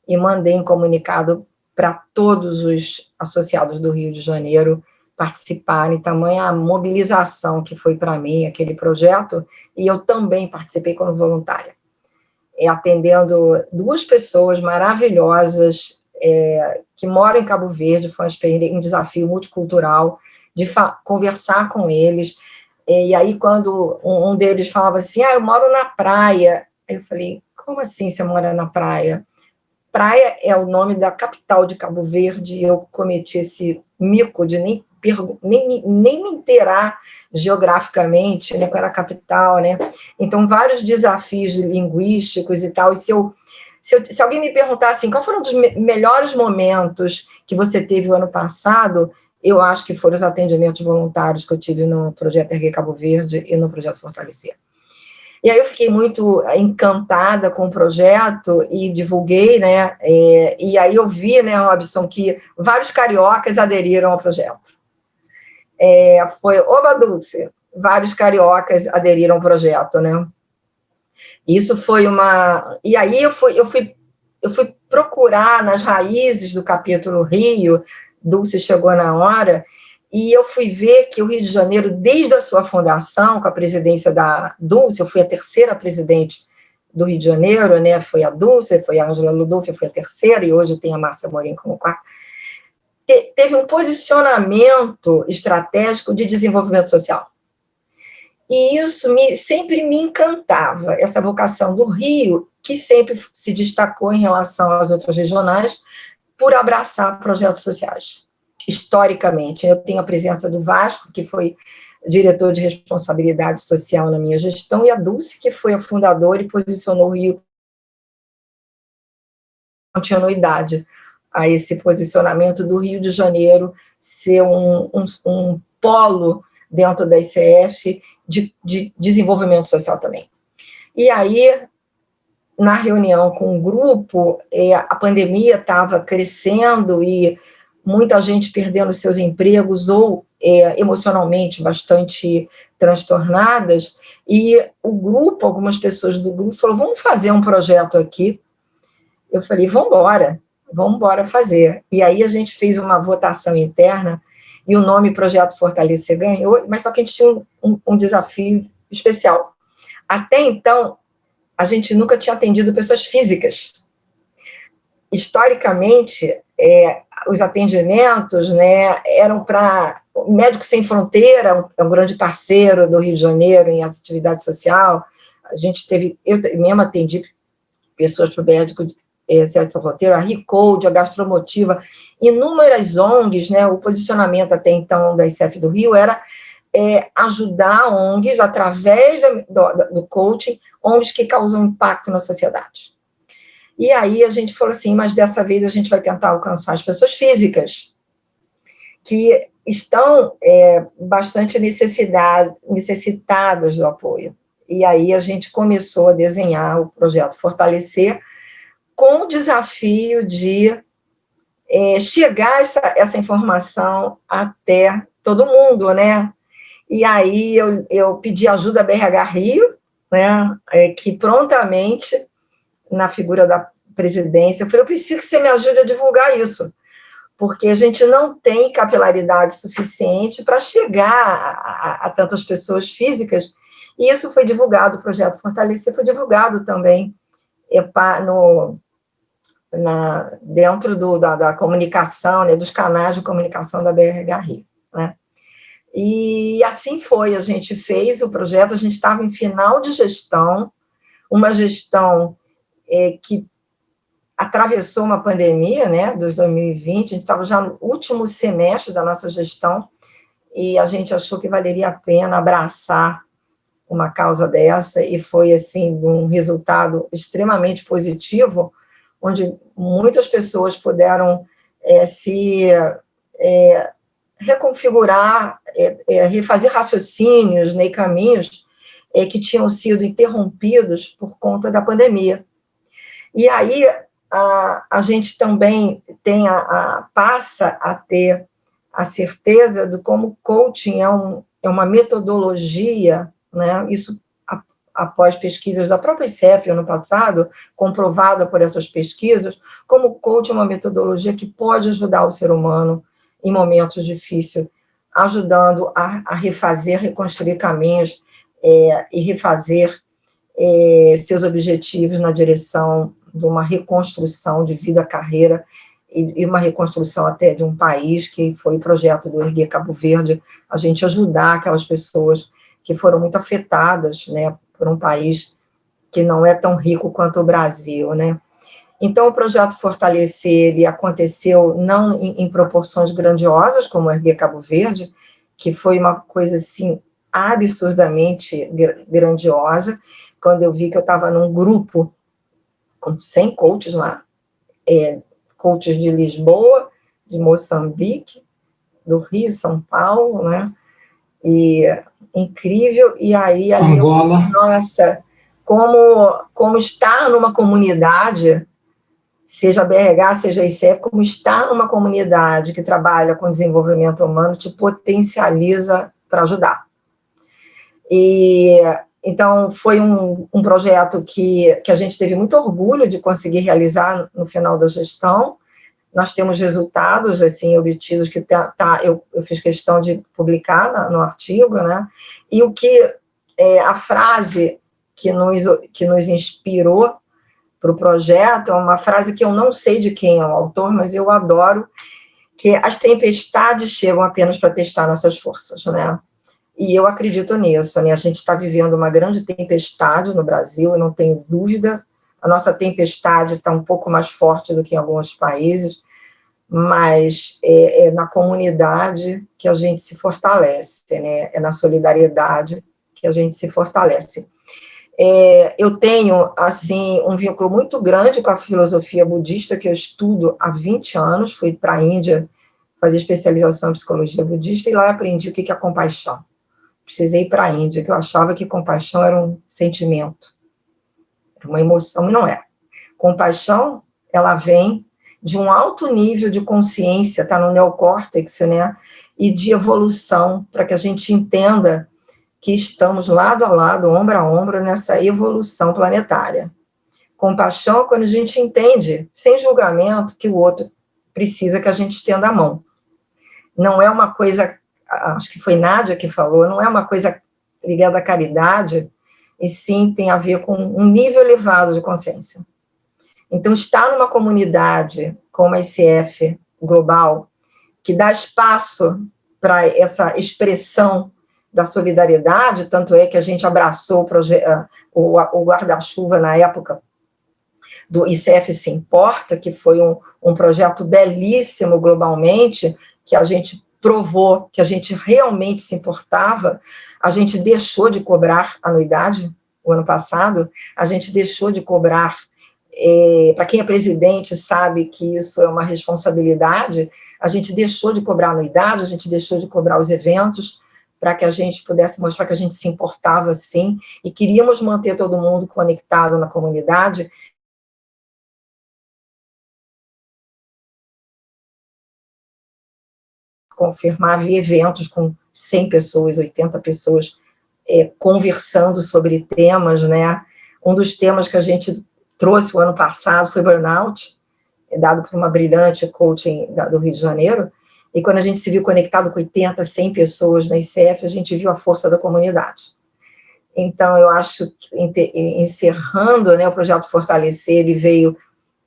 e mandei um comunicado para todos os associados do Rio de Janeiro participarem, tamanha a mobilização que foi para mim aquele projeto, e eu também participei como voluntária, atendendo 2 pessoas maravilhosas que moram em Cabo Verde. Foi um desafio multicultural de conversar com eles. E aí, quando um deles falava assim, eu moro na praia, eu falei, como assim você mora na praia? Praia é o nome da capital de Cabo Verde, e eu cometi esse mico de nem me inteirar geograficamente, né, qual era a capital, né? Então, vários desafios linguísticos e tal, e se alguém me perguntar assim, qual foram os melhores momentos que você teve o ano passado, eu acho que foram os atendimentos voluntários que eu tive no projeto Erguer Cabo Verde e no projeto Fortalecer. E aí eu fiquei muito encantada com o projeto e divulguei, né? E aí eu vi, né, Robson, que vários cariocas aderiram ao projeto. Foi, oba, Dulce, vários cariocas aderiram ao projeto, né? Isso foi uma... E aí eu fui procurar nas raízes do capítulo Rio, Dulce chegou na hora, e eu fui ver que o Rio de Janeiro, desde a sua fundação, com a presidência da Dulce, eu fui a 3ª presidente do Rio de Janeiro, né? Foi a Dulce, foi a Ângela Ludolfi, foi a 3ª, e hoje tem a Márcia Morim como 4ª. Teve um posicionamento estratégico de desenvolvimento social. E isso sempre me encantava, essa vocação do Rio, que sempre se destacou em relação às outras regionais, por abraçar projetos sociais. Historicamente, eu tenho a presença do Vasco, que foi diretor de responsabilidade social na minha gestão, e a Dulce, que foi a fundadora e posicionou o Rio com continuidade a esse posicionamento do Rio de Janeiro ser um polo dentro da ICF de desenvolvimento social também. E aí, na reunião com o grupo, a pandemia estava crescendo e muita gente perdendo seus empregos ou emocionalmente bastante transtornadas, e o grupo, algumas pessoas do grupo falaram, vamos fazer um projeto aqui. Eu falei, vamos embora fazer. E aí a gente fez uma votação interna, e o nome Projeto Fortalecer ganhou, mas só que a gente tinha um desafio especial. Até então, a gente nunca tinha atendido pessoas físicas. Historicamente, os atendimentos, né, eram para... Médicos Sem Fronteira é um grande parceiro do Rio de Janeiro em atividade social. A gente teve... Eu mesma atendi pessoas para o médico Sem Fronteira, a RICODE, a Gastromotiva, inúmeras ONGs, né, o posicionamento até então da ICF do Rio era ajudar ONGs, através do coaching, ONGs que causam impacto na sociedade. E aí a gente falou assim, mas dessa vez a gente vai tentar alcançar as pessoas físicas, que estão bastante necessitadas do apoio. E aí a gente começou a desenhar o projeto Fortalecer, com o desafio de chegar essa informação até todo mundo, né? E aí eu pedi ajuda à BRH Rio, né, que prontamente, na figura da presidência, eu falei, eu preciso que você me ajude a divulgar isso, porque a gente não tem capilaridade suficiente para chegar a tantas pessoas físicas, e isso foi divulgado, o Projeto Fortalecer foi divulgado também dentro da comunicação, né, dos canais de comunicação da BRH Rio, né? E assim foi, a gente fez o projeto, a gente estava em final de gestão, uma gestão que atravessou uma pandemia, né, dos 2020, a gente estava já no último semestre da nossa gestão, e a gente achou que valeria a pena abraçar uma causa dessa, e foi, assim, de um resultado extremamente positivo, onde muitas pessoas puderam se reconfigurar, refazer raciocínios, né, e caminhos que tinham sido interrompidos por conta da pandemia. E aí a gente também passa a ter a certeza de como o coaching é uma metodologia, né, isso após pesquisas da própria ICF, ano passado, comprovada por essas pesquisas, como o coaching é uma metodologia que pode ajudar o ser humano em momentos difíceis, ajudando a refazer, reconstruir caminhos e refazer seus objetivos na direção de uma reconstrução de vida, carreira, e uma reconstrução até de um país, que foi o projeto do Erguer Cabo Verde, a gente ajudar aquelas pessoas que foram muito afetadas, né, por um país que não é tão rico quanto o Brasil, né. Então, o projeto Fortalecer, ele aconteceu não em proporções grandiosas, como o Erguer Cabo Verde, que foi uma coisa, assim, absurdamente grandiosa, quando eu vi que eu estava num grupo com 100 coaches lá, coaches de Lisboa, de Moçambique, do Rio, São Paulo, né, e incrível, e aí Angola. Nossa, como estar numa comunidade, seja a BRH, seja a ICF, como estar numa comunidade que trabalha com desenvolvimento humano, te potencializa para ajudar. E então foi um projeto que a gente teve muito orgulho de conseguir realizar no final da gestão. Nós temos resultados, assim, obtidos, que eu fiz questão de publicar no artigo, né? E a frase que nos inspirou para o projeto é uma frase que eu não sei de quem é o autor, mas eu adoro, que as tempestades chegam apenas para testar nossas forças, né? E eu acredito nisso, né? A gente está vivendo uma grande tempestade no Brasil, eu não tenho dúvida. A nossa tempestade está um pouco mais forte do que em alguns países, mas é na comunidade que a gente se fortalece, né? É na solidariedade que a gente se fortalece. Eu tenho, assim, um vínculo muito grande com a filosofia budista, que eu estudo há 20 anos, fui para a Índia fazer especialização em psicologia budista, e lá eu aprendi o que é compaixão. Precisei ir para a Índia, que eu achava que compaixão era um sentimento, era uma emoção, e não é. Compaixão, ela vem de um alto nível de consciência, está no neocórtex, né, e de evolução, para que a gente entenda que estamos lado a lado, ombro a ombro, nessa evolução planetária. Compaixão é quando a gente entende, sem julgamento, que o outro precisa que a gente estenda a mão. Não é uma coisa, acho que foi Nádia que falou, não é uma coisa ligada à caridade, e sim tem a ver com um nível elevado de consciência. Então, estar numa comunidade como a ICF Global, que dá espaço para essa expressão da solidariedade, tanto é que a gente abraçou o guarda-chuva na época do ICF Se Importa, que foi um projeto belíssimo globalmente, que a gente provou que a gente realmente se importava. A gente deixou de cobrar anuidade o ano passado, a gente deixou de cobrar, para quem é presidente sabe que isso é uma responsabilidade, a gente deixou de cobrar anuidade, a gente deixou de cobrar os eventos, para que a gente pudesse mostrar que a gente se importava, sim, e queríamos manter todo mundo conectado na comunidade. Confirmar, havia eventos com 100 pessoas, 80 pessoas, conversando sobre temas, né? Um dos temas que a gente trouxe o ano passado foi burnout, dado por uma brilhante coaching do Rio de Janeiro, e quando a gente se viu conectado com 80, 100 pessoas na ICF, a gente viu a força da comunidade. Então, eu acho que, encerrando, né, o projeto Fortalecer, ele veio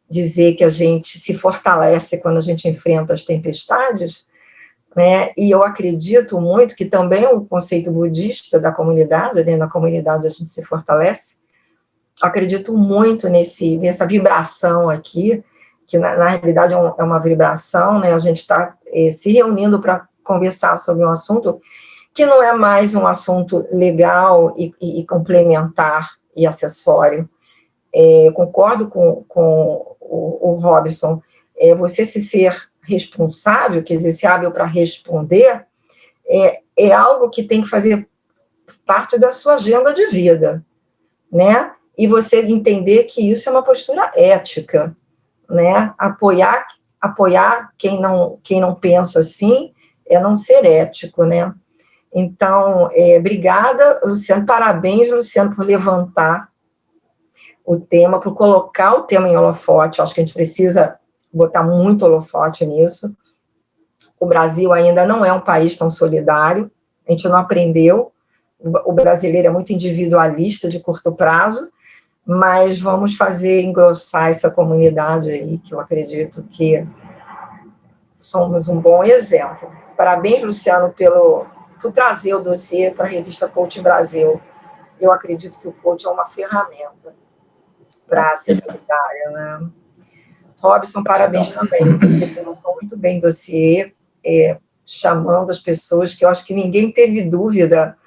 dizer que a gente se fortalece quando a gente enfrenta as tempestades, né, e eu acredito muito que também o conceito budista da comunidade, né, na comunidade a gente se fortalece, acredito muito nessa vibração aqui, que na realidade é uma vibração, né, a gente está se reunindo para conversar sobre um assunto que não é mais um assunto legal e complementar e acessório. Eu concordo com o Robson, você se ser responsável, quer dizer, ser hábil para responder, é algo que tem que fazer parte da sua agenda de vida, né? E você entender que isso é uma postura ética, né? Apoiar quem não pensa assim é não ser ético, né? Então, obrigada, Luciano, parabéns, Luciano, por levantar o tema, por colocar o tema em holofote. Eu acho que a gente precisa botar muito holofote nisso. O Brasil ainda não é um país tão solidário, a gente não aprendeu, o brasileiro é muito individualista, de curto prazo, mas vamos fazer engrossar essa comunidade aí, que eu acredito que somos um bom exemplo. Parabéns, Luciano, por trazer o dossiê para a revista Coaching Brasil. Eu acredito que o coaching é uma ferramenta para ser solidária, né? Robson, parabéns também. Você perguntou muito bem o dossiê, chamando as pessoas, que eu acho que ninguém teve dúvida,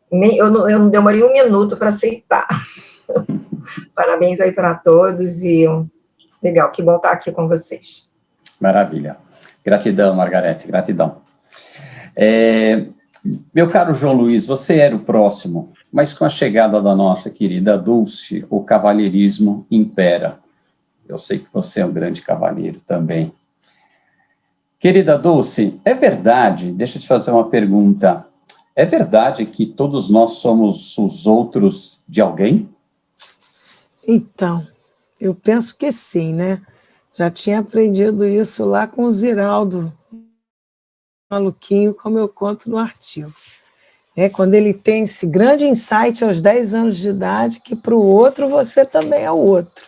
eu não demorei um minuto para aceitar. Parabéns aí para todos e legal, que bom estar aqui com vocês. Maravilha. Gratidão, Margarete, gratidão. Meu caro João Luiz, você era o próximo, mas com a chegada da nossa querida Dulce, o cavalheirismo impera. Eu sei que você é um grande cavalheiro também. Querida Dulce, é verdade, deixa eu te fazer uma pergunta, é verdade que todos nós somos os outros de alguém? Então, eu penso que sim, né? Já tinha aprendido isso lá com o Ziraldo Maluquinho, como eu conto no artigo. Quando ele tem esse grande insight aos 10 anos de idade, que para o outro você também é o outro.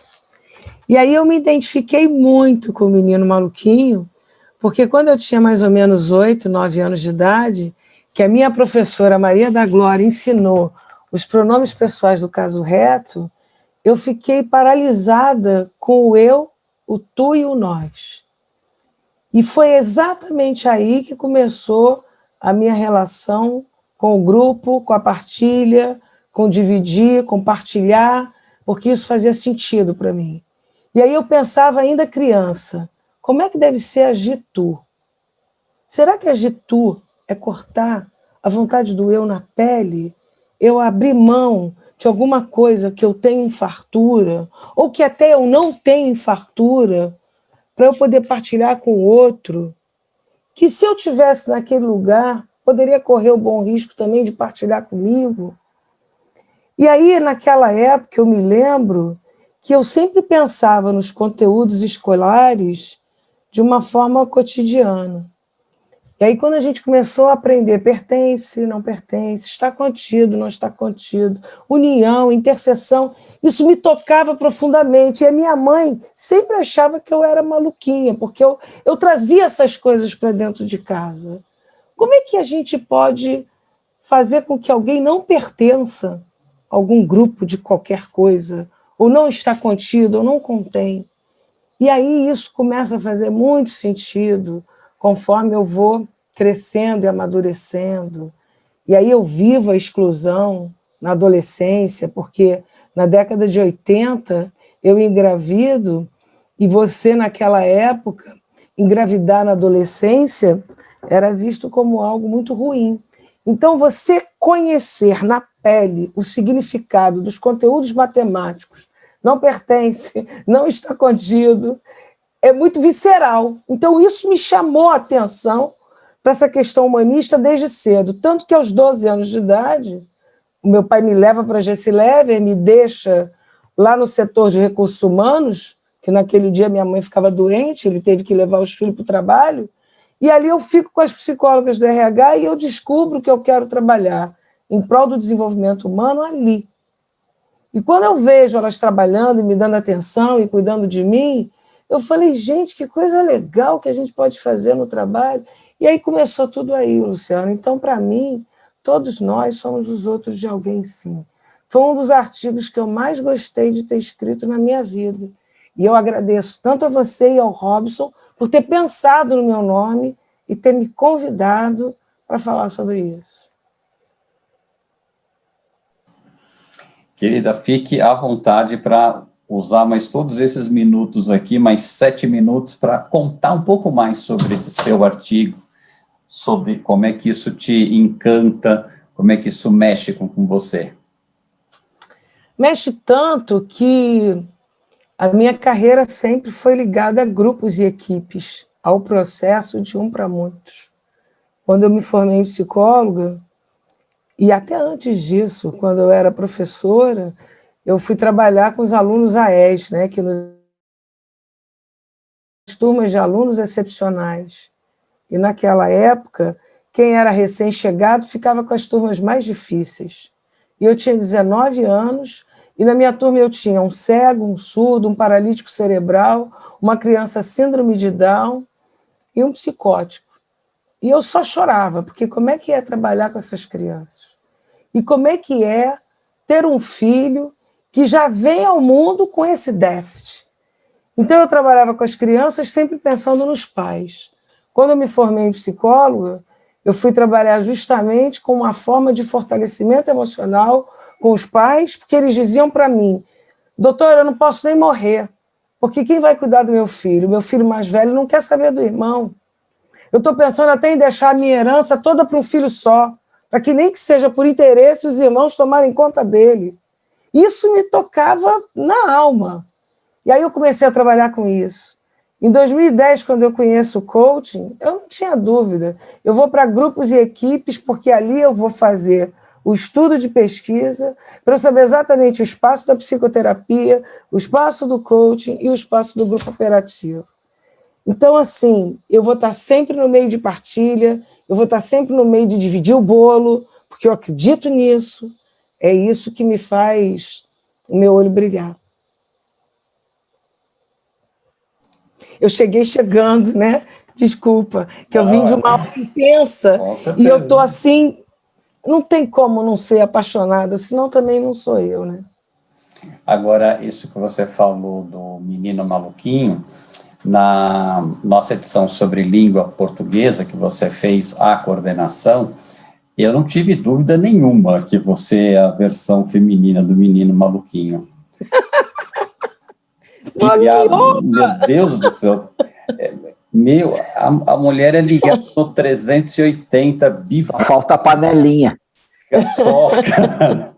E aí eu me identifiquei muito com o menino maluquinho, porque quando eu tinha mais ou menos 8, 9 anos de idade, que a minha professora Maria da Glória ensinou os pronomes pessoais do caso reto, eu fiquei paralisada com o eu, o tu e o nós. E foi exatamente aí que começou a minha relação com o grupo, com a partilha, com dividir, compartilhar, porque isso fazia sentido para mim. E aí eu pensava, ainda criança, como é que deve ser agir tu? Será que agir tu é cortar a vontade do eu na pele? Eu abrir mão de alguma coisa que eu tenho em fartura, ou que até eu não tenho em fartura, para eu poder partilhar com o outro, que se eu tivesse naquele lugar, poderia correr o bom risco também de partilhar comigo. E aí, naquela época, eu me lembro que eu sempre pensava nos conteúdos escolares de uma forma cotidiana. E aí, quando a gente começou a aprender pertence, não pertence, está contido, não está contido, união, interseção, isso me tocava profundamente. E a minha mãe sempre achava que eu era maluquinha, porque eu trazia essas coisas para dentro de casa. Como é que a gente pode fazer com que alguém não pertença a algum grupo de qualquer coisa, ou não está contido, ou não contém? E aí isso começa a fazer muito sentido, conforme eu vou crescendo e amadurecendo. E aí eu vivo a exclusão na adolescência, porque na década de 80 eu engravido, e você, naquela época, engravidar na adolescência era visto como algo muito ruim. Então, você conhecer na pele o significado dos conteúdos matemáticos não pertence, não está contido, é muito visceral. Então, isso me chamou a atenção para essa questão humanista desde cedo. Tanto que, aos 12 anos de idade, o meu pai me leva para a Gessilever, me deixa lá no setor de recursos humanos, que naquele dia minha mãe ficava doente, ele teve que levar os filhos para o trabalho, e ali eu fico com as psicólogas do RH e eu descubro que eu quero trabalhar em prol do desenvolvimento humano ali. E quando eu vejo elas trabalhando e me dando atenção e cuidando de mim, eu falei, gente, que coisa legal que a gente pode fazer no trabalho. E aí começou tudo aí, Luciano. Então, para mim, todos nós somos os outros de alguém, sim. Foi um dos artigos que eu mais gostei de ter escrito na minha vida. E eu agradeço tanto a você e ao Robson por ter pensado no meu nome e ter me convidado para falar sobre isso. Querida, fique à vontade para usar mais todos esses minutos aqui, mais 7 minutos, para contar um pouco mais sobre esse seu artigo, sobre como é que isso te encanta, como é que isso mexe com você. Mexe tanto que a minha carreira sempre foi ligada a grupos e equipes, ao processo de um para muitos. Quando eu me formei em psicóloga, e até antes disso, quando eu era professora, eu fui trabalhar com os alunos AES, né, que nas turmas de alunos excepcionais. E naquela época, quem era recém-chegado ficava com as turmas mais difíceis. E eu tinha 19 anos, e na minha turma eu tinha um cego, um surdo, um paralítico cerebral, uma criança síndrome de Down e um psicótico. E eu só chorava, porque como é que é trabalhar com essas crianças? E como é que é ter um filho que já vem ao mundo com esse déficit? Então, eu trabalhava com as crianças sempre pensando nos pais. Quando eu me formei em psicóloga, eu fui trabalhar justamente com uma forma de fortalecimento emocional com os pais, porque eles diziam para mim, doutor, eu não posso nem morrer, porque quem vai cuidar do meu filho? Meu filho mais velho não quer saber do irmão. Eu estou pensando até em deixar a minha herança toda para um filho só, para que nem que seja por interesse os irmãos tomarem conta dele. Isso me tocava na alma. E aí eu comecei a trabalhar com isso. Em 2010, quando eu conheço o coaching, eu não tinha dúvida. Eu vou para grupos e equipes, porque ali eu vou fazer o estudo de pesquisa, para eu saber exatamente o espaço da psicoterapia, o espaço do coaching e o espaço do grupo operativo. Então, assim, eu vou estar sempre no meio de partilha, eu vou estar sempre no meio de dividir o bolo, porque eu acredito nisso, é isso que me faz o meu olho brilhar. Eu cheguei chegando, né? Desculpa, que eu vim de uma aula intensa e eu estou assim, não tem como não ser apaixonada, senão também não sou eu, né? Agora, isso que você falou do menino maluquinho, na nossa edição sobre língua portuguesa, que você fez a coordenação, eu não tive dúvida nenhuma que você é a versão feminina do menino maluquinho. Meu Deus do céu. A mulher é ligada no 380 Só falta a panelinha. Só, cara.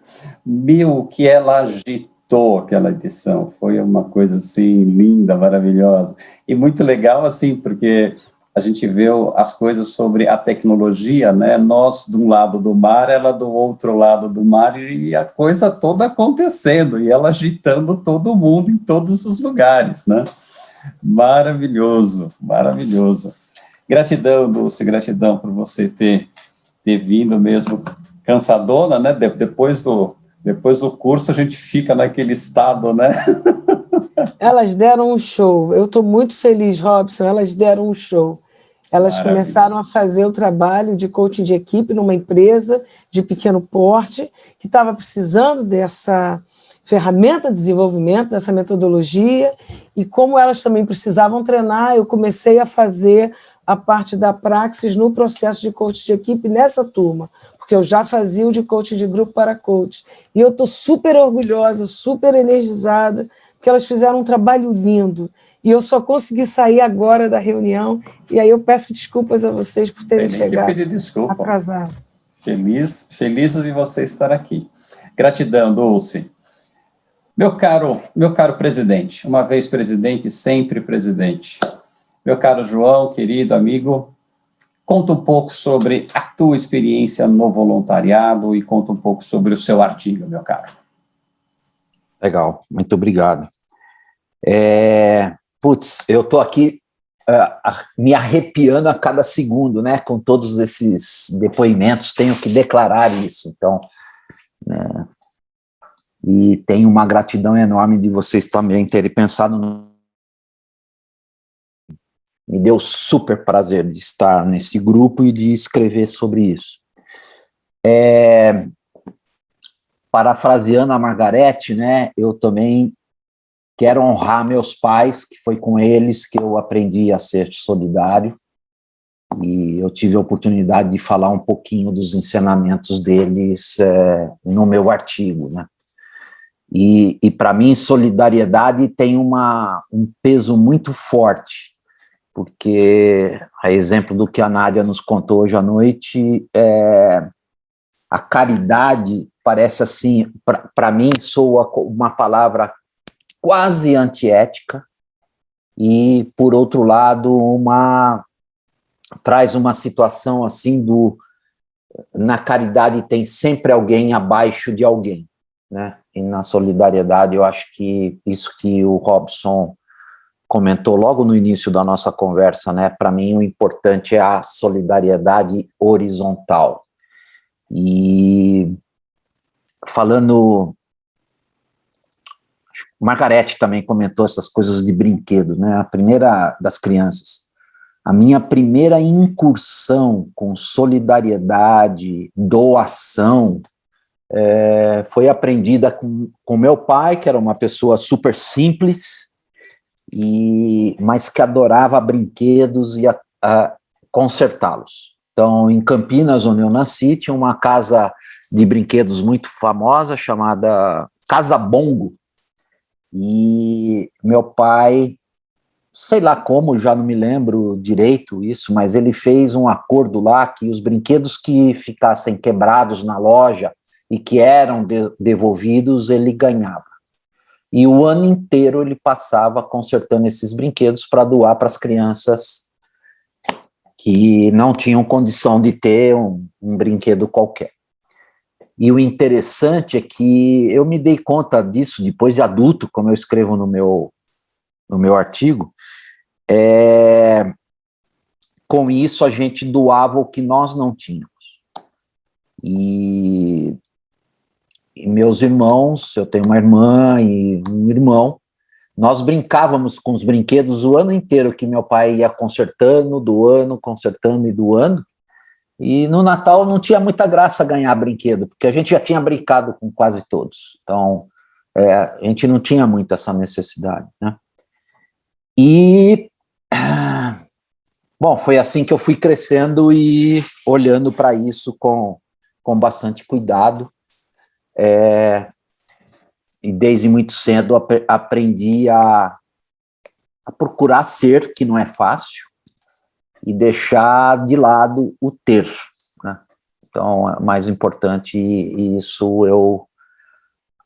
O que ela agitou aquela edição. Foi uma coisa, assim, linda, maravilhosa. E muito legal, assim, porque a gente vê as coisas sobre a tecnologia, né? Nós de um lado do mar, ela do outro lado do mar, e a coisa toda acontecendo, e ela agitando todo mundo em todos os lugares, né? Maravilhoso, maravilhoso. Gratidão, Dulce, gratidão por você ter vindo mesmo cansadona, né? Depois do curso a gente fica naquele estado, né? Elas deram um show. Eu estou muito feliz, Robson. Elas deram um show. Elas começaram a fazer o trabalho de coaching de equipe numa empresa de pequeno porte que estava precisando dessa ferramenta de desenvolvimento, dessa metodologia, e como elas também precisavam treinar, eu comecei a fazer a parte da praxis no processo de coaching de equipe nessa turma, porque eu já fazia o de coaching de grupo para coach. E eu estou super orgulhosa, super energizada, porque elas fizeram um trabalho lindo. E eu só consegui sair agora da reunião, e aí eu peço desculpas a vocês por terem chegado atrasado. Felizes de você estar aqui. Gratidão, Dulce. Meu caro presidente, uma vez presidente, sempre presidente. Meu caro João, querido amigo, conta um pouco sobre a tua experiência no voluntariado e conta um pouco sobre o seu artigo, meu caro. Legal, muito obrigado. Eu estou aqui me arrepiando a cada segundo, né, com todos esses depoimentos, tenho que declarar isso, então, né, e tenho uma gratidão enorme de vocês também terem pensado me deu super prazer de estar nesse grupo e de escrever sobre isso. Parafraseando a Margarete, né, eu também quero honrar meus pais, que foi com eles que eu aprendi a ser solidário, e eu tive a oportunidade de falar um pouquinho dos ensinamentos deles no meu artigo, né. E para mim, solidariedade tem um peso muito forte, porque, a exemplo do que a Nádia nos contou hoje à noite, a caridade parece assim, para mim, soa uma palavra quase antiética, e, por outro lado, traz uma situação assim na caridade tem sempre alguém abaixo de alguém, né? E na solidariedade, eu acho que isso que o Robson comentou logo no início da nossa conversa, né? Para mim, o importante é a solidariedade horizontal. E falando, Margarete também comentou essas coisas de brinquedo, né? A primeira das crianças. A minha primeira incursão com solidariedade, doação, foi aprendida com meu pai, que era uma pessoa super simples, mas que adorava brinquedos e a consertá-los. Então, em Campinas, onde eu nasci, tinha uma casa de brinquedos muito famosa, chamada Casa Bongo, e meu pai, sei lá como, já não me lembro direito isso, mas ele fez um acordo lá que os brinquedos que ficassem quebrados na loja e que eram devolvidos, ele ganhava. E o ano inteiro ele passava consertando esses brinquedos para doar para as crianças que não tinham condição de ter um brinquedo qualquer. E o interessante é que eu me dei conta disso depois de adulto, como eu escrevo no meu artigo. Com isso, a gente doava o que nós não tínhamos. E meus irmãos, eu tenho uma irmã e um irmão, nós brincávamos com os brinquedos o ano inteiro, que meu pai ia consertando, consertando e doando, e no Natal não tinha muita graça ganhar brinquedo, porque a gente já tinha brincado com quase todos, então a gente não tinha muito essa necessidade, né? E, bom, foi assim que eu fui crescendo e olhando para isso com bastante cuidado, e desde muito cedo aprendi a procurar ser, que não é fácil, e deixar de lado o ter, né? Então, é mais importante, e isso eu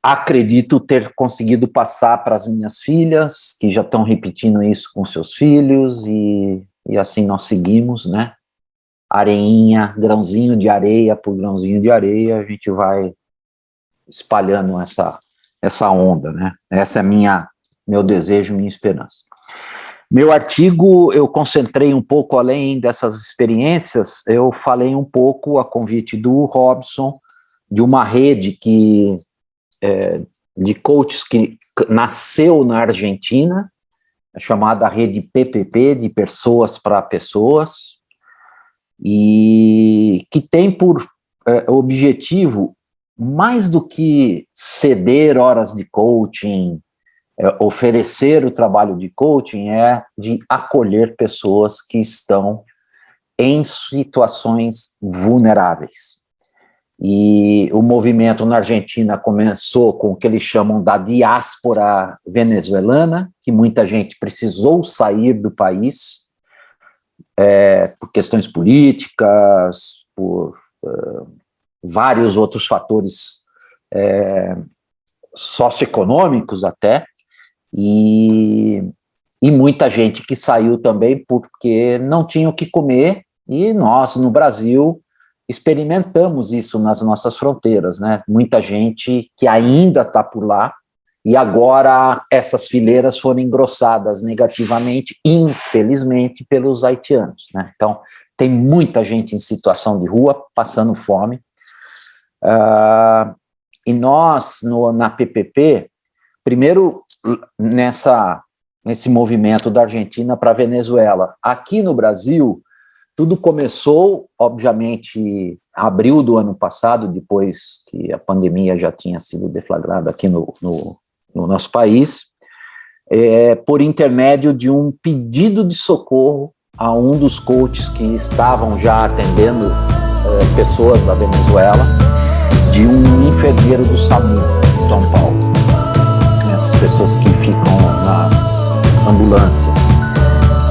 acredito ter conseguido passar para as minhas filhas, que já estão repetindo isso com seus filhos, e assim nós seguimos, né? Areinha, grãozinho de areia por grãozinho de areia, a gente vai espalhando essa onda, né? Essa é meu desejo, minha esperança. Meu artigo, eu concentrei um pouco, além dessas experiências, eu falei um pouco, a convite do Robson, de uma rede de coaches que nasceu na Argentina, chamada rede PPP, de pessoas para pessoas, e que tem por objetivo, mais do que ceder horas de coaching, oferecer o trabalho de coaching, de acolher pessoas que estão em situações vulneráveis. E o movimento na Argentina começou com o que eles chamam da diáspora venezuelana, que muita gente precisou sair do país, por questões políticas, por vários outros fatores socioeconômicos até, e muita gente que saiu também porque não tinha o que comer, e nós, no Brasil, experimentamos isso nas nossas fronteiras, né? Muita gente que ainda está por lá, e agora essas fileiras foram engrossadas negativamente, infelizmente, pelos haitianos, né? Então, tem muita gente em situação de rua, passando fome, e nós, na PPP, primeiro, nesse movimento da Argentina para a Venezuela, aqui no Brasil, tudo começou, obviamente, em abril do ano passado, depois que a pandemia já tinha sido deflagrada aqui no nosso país, por intermédio de um pedido de socorro a um dos coaches que estavam já atendendo pessoas da Venezuela, de um enfermeiro do SAMU, em São Paulo. Essas pessoas que ficam nas ambulâncias.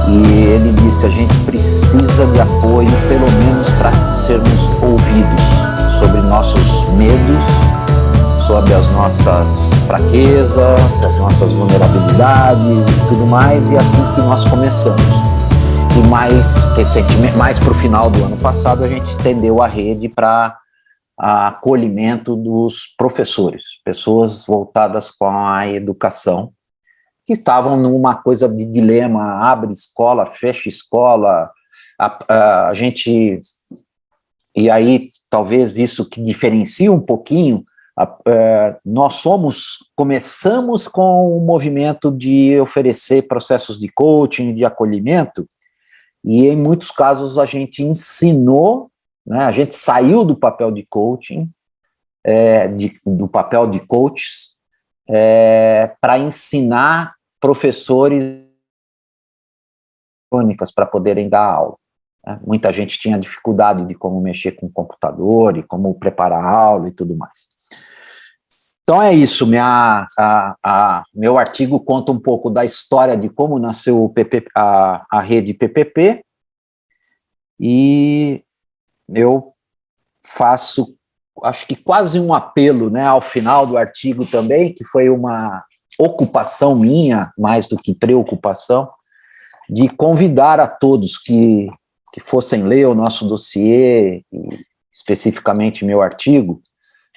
E ele disse, a gente precisa de apoio, pelo menos para sermos ouvidos sobre nossos medos, sobre as nossas fraquezas, as nossas vulnerabilidades e tudo mais, e assim que nós começamos. E mais recentemente, mais para o final do ano passado, a gente estendeu a rede para acolhimento dos professores, pessoas voltadas com a educação, que estavam numa coisa de dilema, abre escola, fecha escola, a gente, e aí talvez isso que diferencia um pouquinho, nós começamos com o movimento de oferecer processos de coaching, de acolhimento, e em muitos casos a gente ensinou, né, a gente saiu do papel de coaching, do papel de coaches, para ensinar professores para poderem dar aula. Né? Muita gente tinha dificuldade de como mexer com o computador e como preparar a aula e tudo mais. Então é isso, meu artigo conta um pouco da história de como nasceu a rede PPP, e eu faço, acho que quase um apelo, né, ao final do artigo também, que foi uma ocupação minha, mais do que preocupação, de convidar a todos que fossem ler o nosso dossiê, e especificamente meu artigo,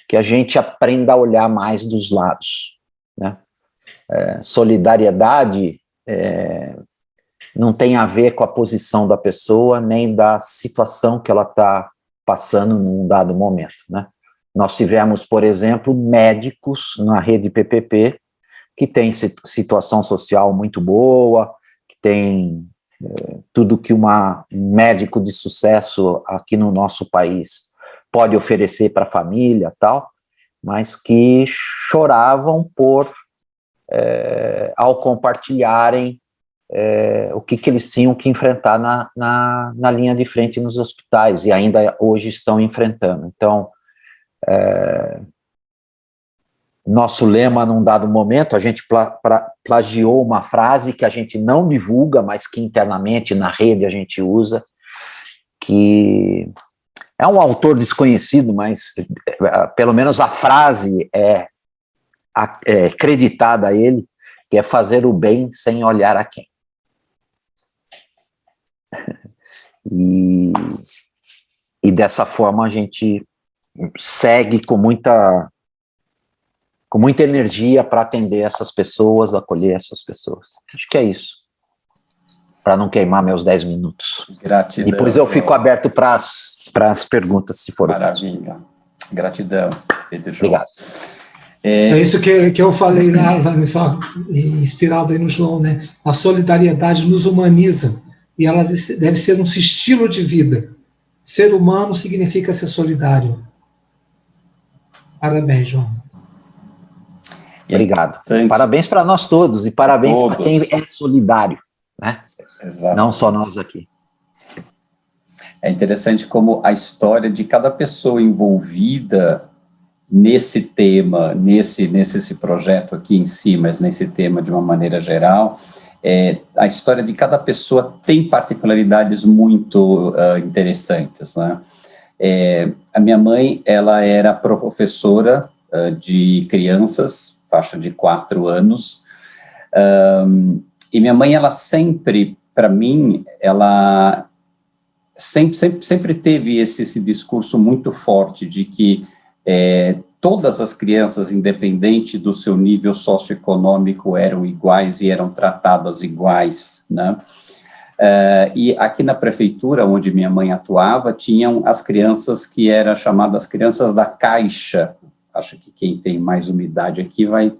que a gente aprenda a olhar mais dos lados, né? Solidariedade não tem a ver com a posição da pessoa, nem da situação que ela está passando num dado momento, né? Nós tivemos, por exemplo, médicos na rede PPP, que tem situação social muito boa, que tem tudo que um médico de sucesso aqui no nosso país pode oferecer para a família, tal, mas que choravam ao compartilharem o que eles tinham que enfrentar na linha de frente nos hospitais, e ainda hoje estão enfrentando. Então, nosso lema, num dado momento, a gente plagiou uma frase que a gente não divulga, mas que internamente na rede a gente usa, que é um autor desconhecido, mas pelo menos a frase é creditada a ele, que é fazer o bem sem olhar a quem. E dessa forma a gente segue com muita energia para atender essas pessoas, acolher essas pessoas. Acho que é isso, para não queimar meus 10 minutos. Gratidão. Depois eu fico aberto para as perguntas, se for. Maravilha. Gratidão, Pedro João. Obrigado. É isso que eu falei lá, só inspirado aí no João, né? A solidariedade nos humaniza, e ela deve ser um estilo de vida. Ser humano significa ser solidário. Parabéns, João. Obrigado. Parabéns para nós todos, e parabéns para quem é solidário, né? Exato. Não só nós aqui. É interessante como a história de cada pessoa envolvida nesse tema, nesse projeto aqui em si, mas nesse tema de uma maneira geral, a história de cada pessoa tem particularidades muito interessantes, né? A minha mãe, ela era professora de crianças, faixa de 4 anos, e minha mãe, ela sempre, para mim, ela sempre teve esse discurso muito forte de que todas as crianças, independente do seu nível socioeconômico, eram iguais e eram tratadas iguais, né? E aqui na prefeitura, onde minha mãe atuava, tinham as crianças que eram chamadas crianças da Caixa. Acho que quem tem mais umidade aqui vai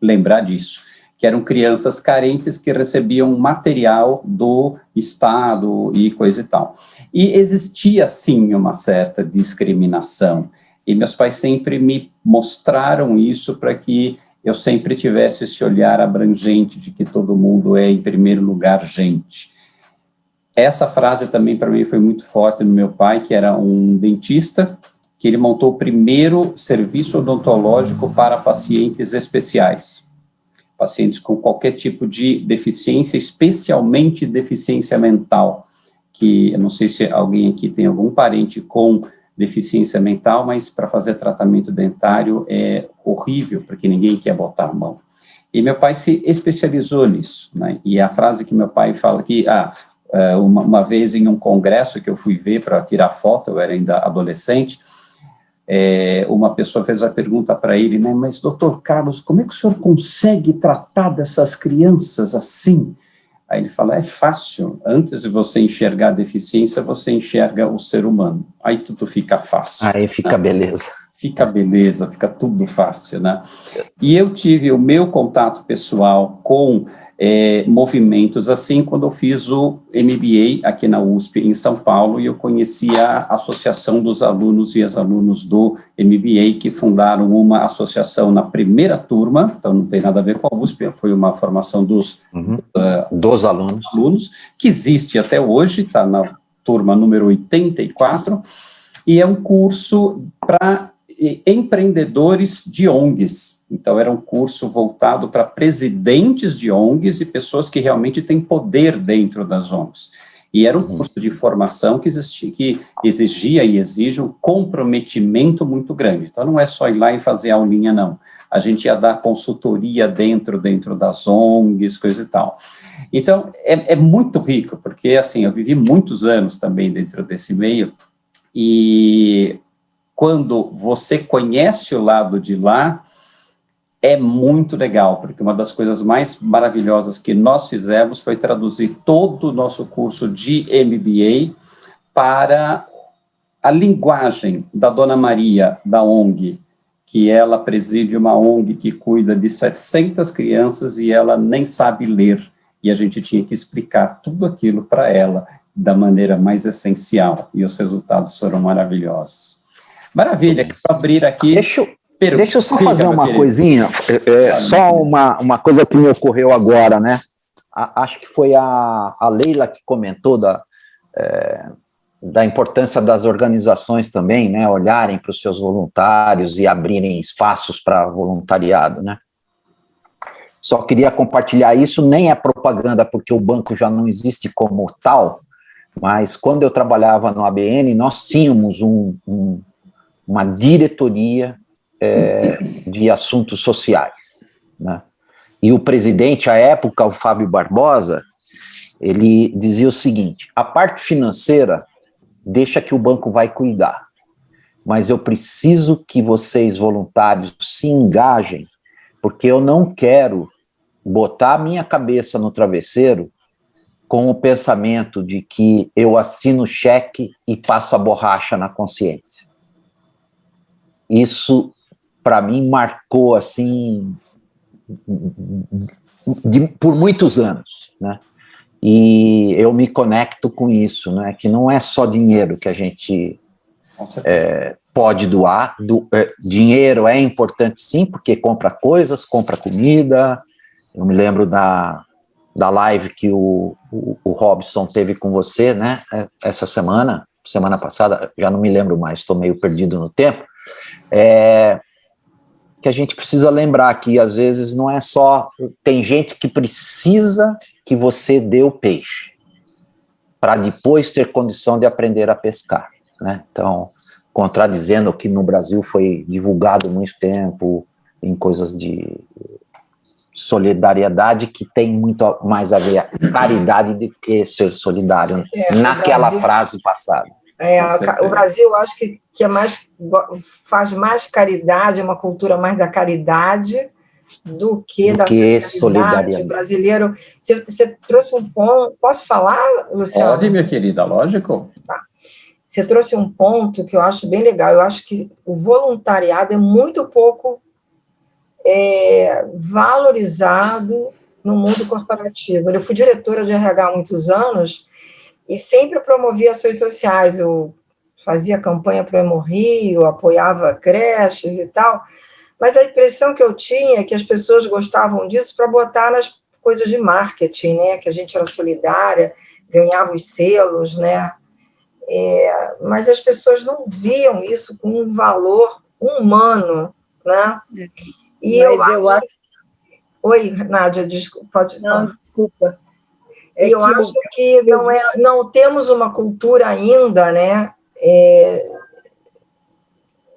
lembrar disso, que eram crianças carentes que recebiam material do Estado e coisa e tal. E existia, sim, uma certa discriminação, e meus pais sempre me mostraram isso para que eu sempre tivesse esse olhar abrangente de que todo mundo é, em primeiro lugar, gente. Essa frase também, para mim, foi muito forte no meu pai, que era um dentista, que ele montou o primeiro serviço odontológico para pacientes especiais, pacientes com qualquer tipo de deficiência, especialmente deficiência mental, que eu não sei se alguém aqui tem algum parente com deficiência mental, mas para fazer tratamento dentário é horrível, porque ninguém quer botar a mão. E meu pai se especializou nisso, né? E a frase que meu pai fala que, uma vez em um congresso que eu fui ver para tirar foto, eu era ainda adolescente, uma pessoa fez a pergunta para ele, né, mas doutor Carlos, como é que o senhor consegue tratar dessas crianças assim? Aí ele fala, é fácil, antes de você enxergar a deficiência, você enxerga o ser humano, aí tudo fica fácil. Aí fica beleza. Fica beleza, fica tudo fácil, né? E eu tive o meu contato pessoal com movimentos assim, quando eu fiz o MBA aqui na USP, em São Paulo, e eu conheci a Associação dos Alunos e Ex-Alunos do MBA, que fundaram uma associação na primeira turma, então não tem nada a ver com a USP, foi uma formação dos alunos, que existe até hoje, está na turma número 84, e é um curso para empreendedores de ONGs. Então, era um curso voltado para presidentes de ONGs e pessoas que realmente têm poder dentro das ONGs. E era um curso de formação que exigia e exige um comprometimento muito grande. Então, não é só ir lá e fazer aulinha, não. A gente ia dar consultoria dentro das ONGs, coisa e tal. Então, é muito rico, porque, assim, eu vivi muitos anos também dentro desse meio, e quando você conhece o lado de lá, é muito legal, porque uma das coisas mais maravilhosas que nós fizemos foi traduzir todo o nosso curso de MBA para a linguagem da Dona Maria, da ONG, que ela preside uma ONG que cuida de 700 crianças e ela nem sabe ler, e a gente tinha que explicar tudo aquilo para ela da maneira mais essencial, e os resultados foram maravilhosos. Maravilha, para abrir aqui... Deixa eu só fazer uma coisinha, só uma coisa que me ocorreu agora, né? Acho que foi a Leila que comentou da importância das organizações também, né? Olharem para os seus voluntários e abrirem espaços para voluntariado, né? Só queria compartilhar isso, nem é propaganda, porque o banco já não existe como tal, mas quando eu trabalhava no ABN, nós tínhamos uma diretoria de assuntos sociais, né? E o presidente, à época, o Fábio Barbosa, ele dizia o seguinte: a parte financeira deixa que o banco vai cuidar, mas eu preciso que vocês, voluntários, se engajem, porque eu não quero botar a minha cabeça no travesseiro com o pensamento de que eu assino o cheque e passo a borracha na consciência. Isso, para mim, marcou, assim, por muitos anos, né? E eu me conecto com isso, né? Que não é só dinheiro que a gente pode doar. Dinheiro é importante, sim, porque compra coisas, compra comida. Eu me lembro da live que o Robson teve com você, né? Essa semana passada, já não me lembro mais, estou meio perdido no tempo. Que a gente precisa lembrar que, às vezes, não é só... Tem gente que precisa que você dê o peixe, para depois ter condição de aprender a pescar, né? Então, contradizendo o que no Brasil foi divulgado há muito tempo, em coisas de solidariedade, que tem muito mais a ver com caridade do que ser solidário, naquela frase passada. O Brasil, eu acho que faz mais caridade, uma cultura mais da caridade do que solidariedade. O brasileiro, você trouxe um ponto, posso falar, Luciano? Pode, minha querida, lógico. Tá. Você trouxe um ponto que eu acho bem legal. Eu acho que o voluntariado é muito pouco valorizado no mundo corporativo. Eu fui diretora de RH há muitos anos e sempre promovia ações sociais. Eu fazia campanha para o Hemorrio, apoiava creches e tal, mas a impressão que eu tinha é que as pessoas gostavam disso para botar nas coisas de marketing, né? Que a gente era solidária, ganhava os selos, né? Mas as pessoas não viam isso com um valor humano, né? E mas eu acho... Oi, Nádia, desculpa, pode falar. Não, desculpa. Eu acho que não temos uma cultura ainda, né,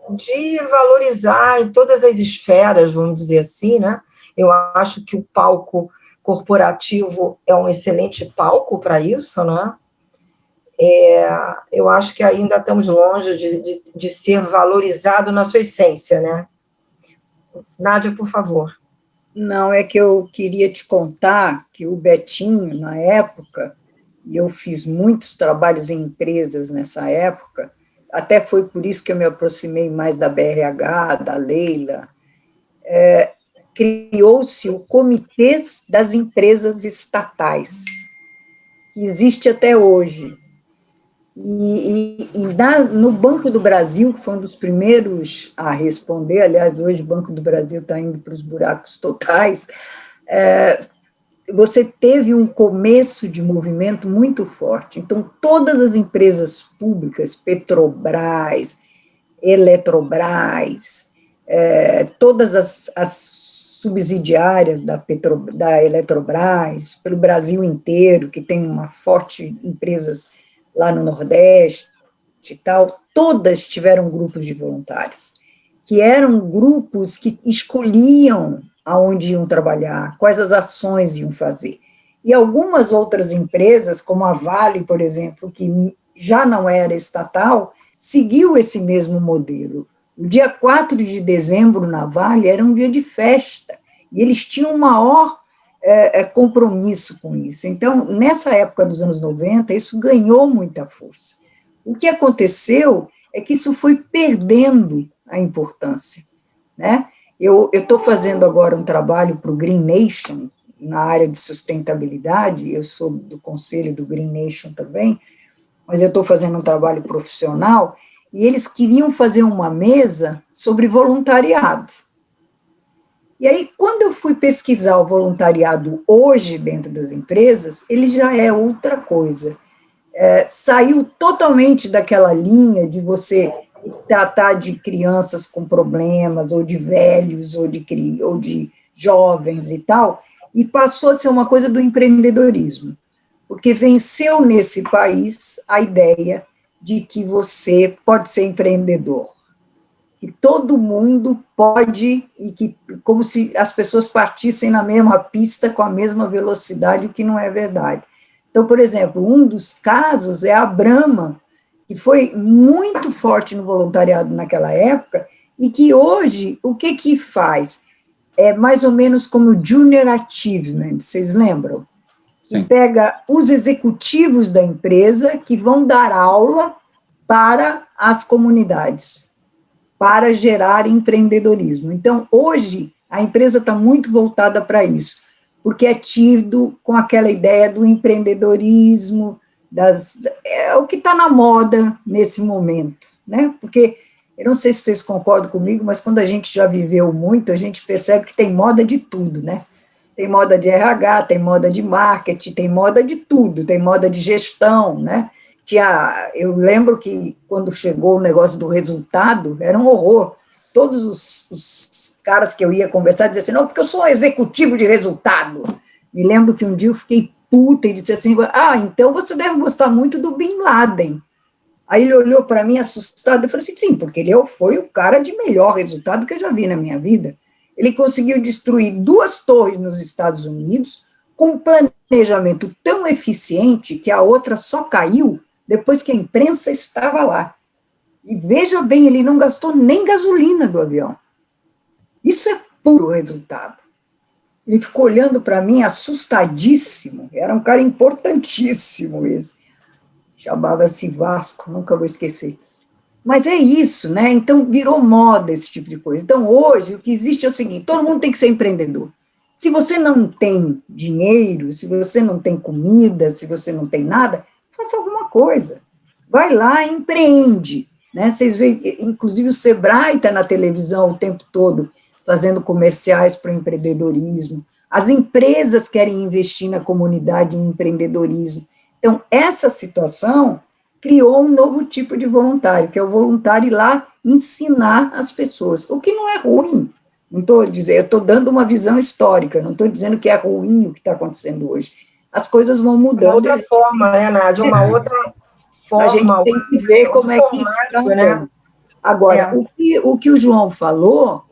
de valorizar em todas as esferas, vamos dizer assim, né? Eu acho que o palco corporativo é um excelente palco para isso, né? Eu acho que ainda estamos longe de ser valorizado na sua essência, né? Nádia, por favor. Não, é que eu queria te contar que o Betinho, na época, e eu fiz muitos trabalhos em empresas nessa época, até foi por isso que eu me aproximei mais da BRH, da Leila, criou-se o Comitê das Empresas Estatais, que existe até hoje. No Banco do Brasil, que foi um dos primeiros a responder, aliás, hoje o Banco do Brasil está indo para os buracos totais, você teve um começo de movimento muito forte. Então, todas as empresas públicas, Petrobras, Eletrobras, todas as subsidiárias da Eletrobras, pelo Brasil inteiro, que tem uma forte empresas lá no Nordeste e tal, todas tiveram grupos de voluntários, que eram grupos que escolhiam aonde iam trabalhar, quais as ações iam fazer. E algumas outras empresas, como a Vale, por exemplo, que já não era estatal, seguiu esse mesmo modelo. O dia 4 de dezembro, na Vale, era um dia de festa, e eles tinham um maior compromisso com isso. Então, nessa época dos anos 90, isso ganhou muita força. O que aconteceu é que isso foi perdendo a importância. né? Eu estou fazendo agora um trabalho para o Green Nation, na área de sustentabilidade, eu sou do conselho do Green Nation também, mas eu estou fazendo um trabalho profissional, e eles queriam fazer uma mesa sobre voluntariado. E aí, quando eu fui pesquisar o voluntariado hoje dentro das empresas, ele já é outra coisa. Saiu totalmente daquela linha de você tratar de crianças com problemas, ou de velhos, ou de jovens e tal, e passou a ser uma coisa do empreendedorismo, porque venceu nesse país a ideia de que você pode ser empreendedor, que todo mundo pode, e que como se as pessoas partissem na mesma pista com a mesma velocidade, o que não é verdade. Então, por exemplo, um dos casos é a Brahma, que foi muito forte no voluntariado naquela época, e que hoje, o que faz? É mais ou menos como o Junior Achievement, vocês lembram? Que pega os executivos da empresa que vão dar aula para as comunidades, para gerar empreendedorismo. Então, hoje, a empresa está muito voltada para isso, porque é tido com aquela ideia do empreendedorismo, é o que está na moda nesse momento, né? Porque, eu não sei se vocês concordam comigo, mas quando a gente já viveu muito, a gente percebe que tem moda de tudo, né? Tem moda de RH, tem moda de marketing, tem moda de tudo, tem moda de gestão, né? Eu lembro que quando chegou o negócio do resultado, era um horror. Todos os caras que eu ia conversar diziam assim, não, porque eu sou um executivo de resultado. Me lembro que um dia eu fiquei puta e disse assim, então você deve gostar muito do Bin Laden. Aí ele olhou para mim assustado e falou assim, sim, porque ele foi o cara de melhor resultado que eu já vi na minha vida. Ele conseguiu destruir 2 torres nos Estados Unidos com um planejamento tão eficiente que a outra só caiu depois que a imprensa estava lá. E veja bem, ele não gastou nem gasolina do avião. Isso é puro resultado. Ele ficou olhando para mim assustadíssimo, era um cara importantíssimo esse. Chamava-se Vasco, nunca vou esquecer. Mas é isso, né? Então virou moda esse tipo de coisa. Então hoje o que existe é o seguinte, todo mundo tem que ser empreendedor. Se você não tem dinheiro, se você não tem comida, se você não tem nada, faça alguma coisa. Vai lá e empreende. Né? Vocês veem, inclusive o Sebrae está na televisão o tempo todo, fazendo comerciais para o empreendedorismo. As empresas querem investir na comunidade em empreendedorismo. Então, essa situação criou um novo tipo de voluntário, que é o voluntário ir lá ensinar as pessoas, o que não é ruim. Não estou dizendo, eu estou dando uma visão histórica, não estou dizendo que é ruim o que está acontecendo hoje. As coisas vão mudando. Uma outra forma, né, Nádia? Uma outra forma. A gente tem que ver como é que está, né? Agora, o que o João falou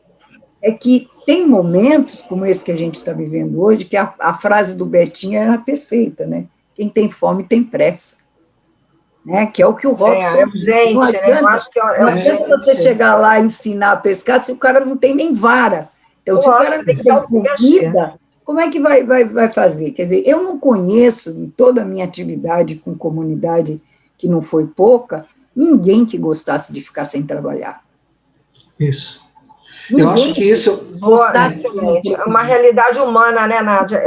é que tem momentos, como esse que a gente está vivendo hoje, que a frase do Betinho era perfeita, né? Quem tem fome tem pressa. Né? Que é o que o Robson... Gente, não adianta, eu acho que não adianta você chegar lá e ensinar a pescar se o cara não tem nem vara. Então, se o cara não tem comida, como é que vai fazer? Quer dizer, eu não conheço, em toda a minha atividade com comunidade, que não foi pouca, ninguém que gostasse de ficar sem trabalhar. Isso. Eu acho que isso... Excelente. É uma realidade humana, né, Nádia?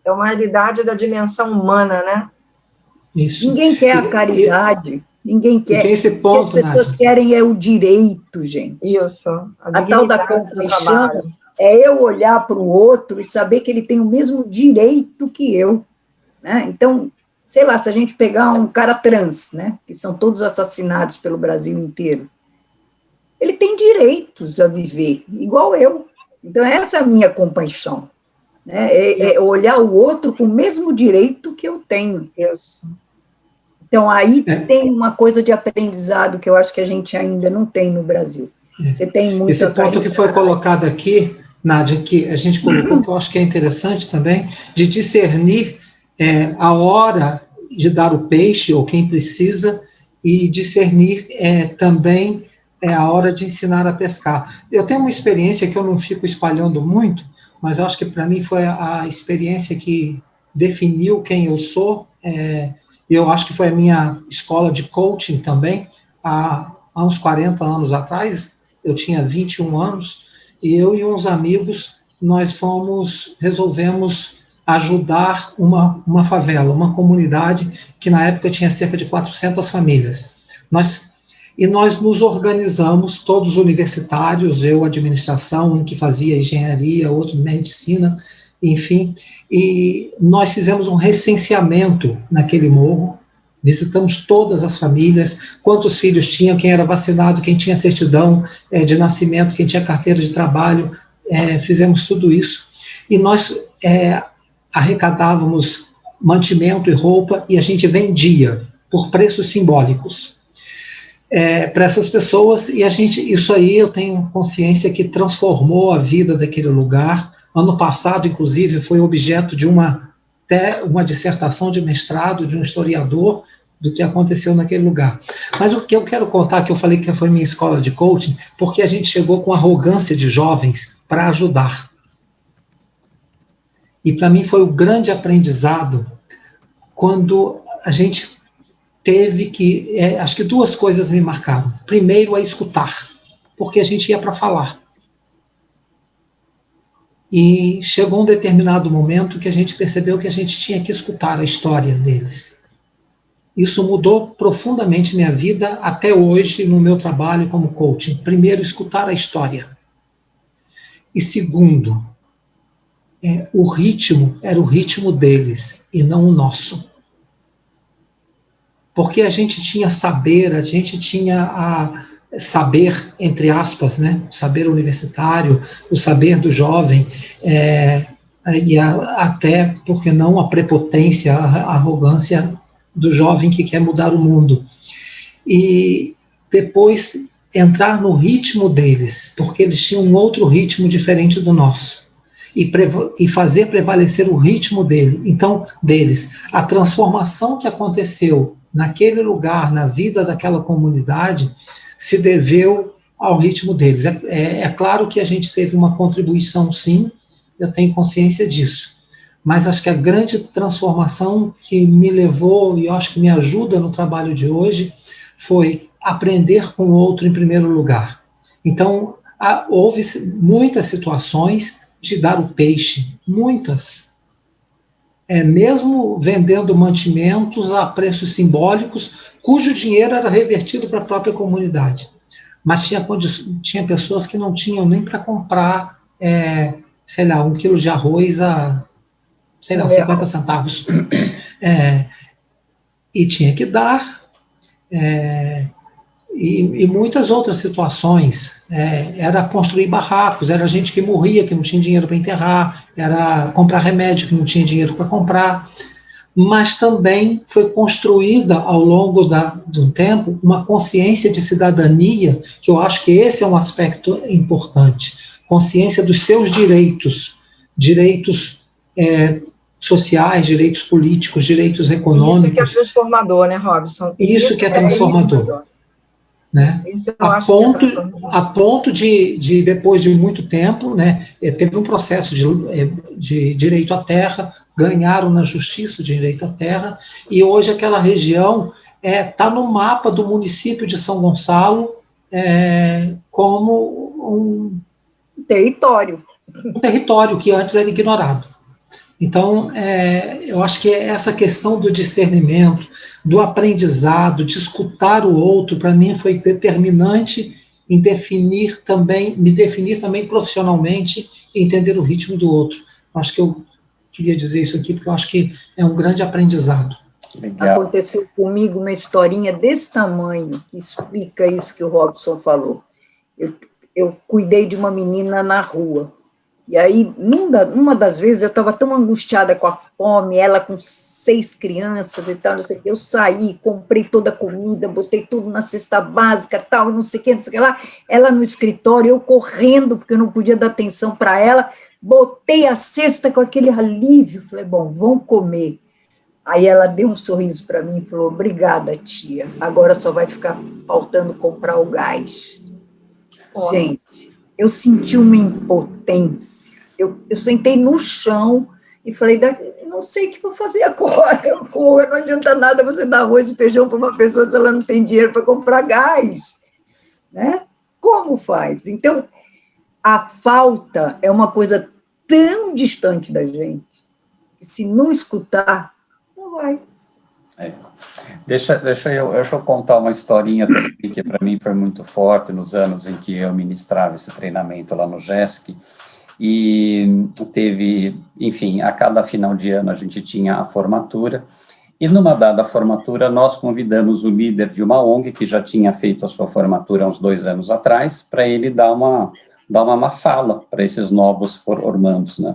É uma realidade da dimensão humana, né? Isso. Ninguém quer a caridade, ninguém quer. Tem esse ponto, o que as pessoas querem é o direito, gente. Isso. A tal da compaixão é eu olhar para o outro e saber que ele tem o mesmo direito que eu. Né? Então, sei lá, se a gente pegar um cara trans, né, que são todos assassinados pelo Brasil inteiro, ele tem direitos a viver, igual eu. Então, essa é a minha compaixão. Né? É olhar o outro com o mesmo direito que eu tenho. Isso. Então, aí tem uma coisa de aprendizado que eu acho que a gente ainda não tem no Brasil. Você tem muito. Esse ponto que foi colocado aqui, Nádia, que a gente colocou, que eu acho que é interessante também, de discernir a hora de dar o peixe, ou quem precisa, e discernir também a hora de ensinar a pescar. Eu tenho uma experiência que eu não fico espalhando muito, mas eu acho que para mim foi a experiência que definiu quem eu sou. Eu acho que foi a minha escola de coaching também, há uns 40 anos atrás, eu tinha 21 anos, e eu e uns amigos, nós resolvemos ajudar uma favela, uma comunidade que na época tinha cerca de 400 famílias. Nós nos organizamos, todos universitários, eu administração, um que fazia engenharia, outro medicina, enfim, e nós fizemos um recenseamento naquele morro, visitamos todas as famílias, quantos filhos tinham, quem era vacinado, quem tinha certidão de nascimento, quem tinha carteira de trabalho, fizemos tudo isso, e nós arrecadávamos mantimento e roupa, e a gente vendia por preços simbólicos para essas pessoas, e isso aí eu tenho consciência que transformou a vida daquele lugar. Ano passado, inclusive, foi objeto de uma dissertação de mestrado de um historiador do que aconteceu naquele lugar. Mas o que eu quero contar, que eu falei que foi minha escola de coaching, porque a gente chegou com arrogância de jovens para ajudar. E para mim foi o grande aprendizado quando a gente teve que... acho que duas coisas me marcaram. Primeiro, a escutar, porque a gente ia para falar. E chegou um determinado momento que a gente percebeu que a gente tinha que escutar a história deles. Isso mudou profundamente minha vida até hoje no meu trabalho como coaching. Primeiro, escutar a história. E segundo, o ritmo era o ritmo deles e não o nosso. Porque a gente tinha saber, a gente tinha saber, entre aspas, né? O saber universitário, o saber do jovem, e até, porque não, a prepotência, a arrogância do jovem que quer mudar o mundo. E depois entrar no ritmo deles, porque eles tinham um outro ritmo diferente do nosso, e fazer prevalecer o ritmo deles. A transformação que aconteceu naquele lugar, na vida daquela comunidade, se deveu ao ritmo deles. É claro que a gente teve uma contribuição, sim, eu tenho consciência disso, mas acho que a grande transformação que me levou, e eu acho que me ajuda no trabalho de hoje, foi aprender com o outro em primeiro lugar. Então, houve muitas situações de dar o peixe, muitas. Mesmo vendendo mantimentos a preços simbólicos, cujo dinheiro era revertido para a própria comunidade. Mas tinha pessoas que não tinham nem para comprar, sei lá, 1 quilo de arroz a, sei lá, 50 centavos. E tinha que dar, e muitas outras situações. Era construir barracos, era gente que morria, que não tinha dinheiro para enterrar, era comprar remédio, que não tinha dinheiro para comprar. Mas também foi construída, ao longo de um tempo, uma consciência de cidadania, que eu acho que esse é um aspecto importante. Consciência dos seus direitos sociais, direitos políticos, direitos econômicos. Isso que é transformador, né, Robson? Isso que é transformador. Né? Isso A ponto de, depois de muito tempo, né, teve um processo de direito à terra, ganharam na justiça o direito à terra, e hoje aquela região está no mapa do município de São Gonçalo como um território que antes era ignorado. Então, eu acho que essa questão do discernimento, do aprendizado, de escutar o outro, para mim foi determinante em me definir também profissionalmente e entender o ritmo do outro. Acho que eu queria dizer isso aqui, porque eu acho que é um grande aprendizado. Legal. Aconteceu comigo uma historinha desse tamanho, que explica isso que o Robson falou. Eu cuidei de uma menina na rua. E aí, numa das vezes, eu estava tão angustiada com a fome, ela com 6 crianças e tal, não sei o que, eu saí, comprei toda a comida, botei tudo na cesta básica, tal, não sei o que lá, ela no escritório, eu correndo, porque eu não podia dar atenção para ela, botei a cesta com aquele alívio, falei, bom, vamos comer. Aí ela deu um sorriso para mim e falou, obrigada, tia, agora só vai ficar faltando comprar o gás. Gente, eu senti uma impotência, eu sentei no chão e falei, não sei o que vou fazer agora, não adianta nada você dar arroz e feijão para uma pessoa se ela não tem dinheiro para comprar gás, né? Como faz? Então, a falta é uma coisa tão distante da gente, que se não escutar, não vai. Deixa eu contar uma historinha também, que para mim foi muito forte nos anos em que eu ministrava esse treinamento lá no GESC, e teve, enfim, a cada final de ano a gente tinha a formatura, e numa dada formatura nós convidamos o líder de uma ONG, que já tinha feito a sua formatura há uns 2 anos atrás, para ele dar uma fala para esses novos formandos, né?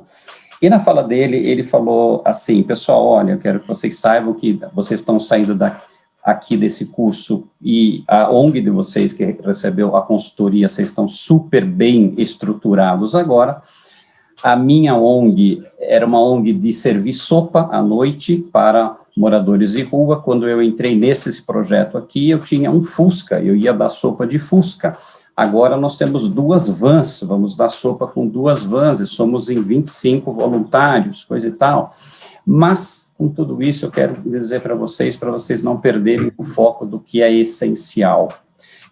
E na fala dele, ele falou assim: pessoal, olha, eu quero que vocês saibam que vocês estão saindo aqui desse curso, e a ONG de vocês, que recebeu a consultoria, vocês estão super bem estruturados agora. A minha ONG era uma ONG de servir sopa à noite para moradores de rua. Quando eu entrei nesse projeto aqui, eu tinha um Fusca, eu ia dar sopa de Fusca. Agora nós temos 2 vans, vamos dar sopa com 2 vans, e somos em 25 voluntários, coisa e tal. Mas, com tudo isso, eu quero dizer para vocês não perderem o foco do que é essencial.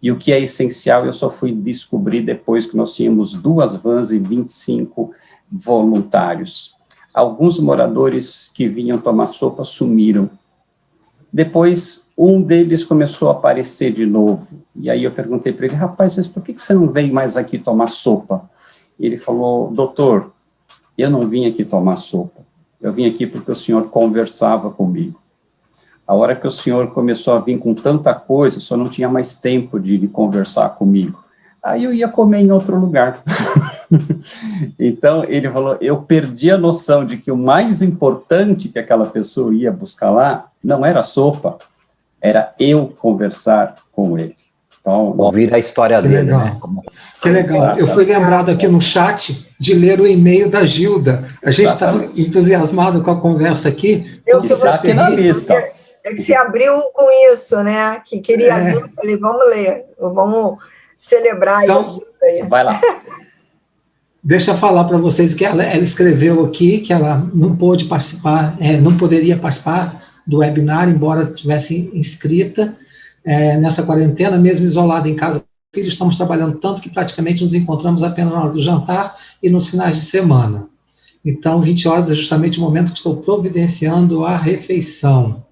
E o que é essencial eu só fui descobrir depois que nós tínhamos 2 vans e 25 voluntários. Alguns moradores que vinham tomar sopa sumiram. Depois, um deles começou a aparecer de novo, e aí eu perguntei para ele: rapaz, mas por que você não vem mais aqui tomar sopa? E ele falou: doutor, eu não vim aqui tomar sopa, eu vim aqui porque o senhor conversava comigo. A hora que o senhor começou a vir com tanta coisa, o senhor não tinha mais tempo de conversar comigo. Aí eu ia comer em outro lugar. Então, ele falou, eu perdi a noção de que o mais importante que aquela pessoa ia buscar lá não era a sopa, era eu conversar com ele. Então, ouvir a história dele, legal. Né? Que legal. Eu fui lembrado aqui no chat de ler o e-mail da Gilda. A gente está entusiasmado com a conversa aqui. Está aqui na lista. É que se abriu com isso, né? Que queria ver, eu falei, vamos ler, vamos celebrar então, isso aí. Vai lá. Deixa eu falar para vocês que ela escreveu aqui que ela não pôde participar, não poderia participar do webinar, embora tivesse inscrita nessa quarentena, mesmo isolada em casa. Filho, estamos trabalhando tanto que praticamente nos encontramos apenas na hora do jantar e nos finais de semana. Então, 20 horas é justamente o momento que estou providenciando a refeição.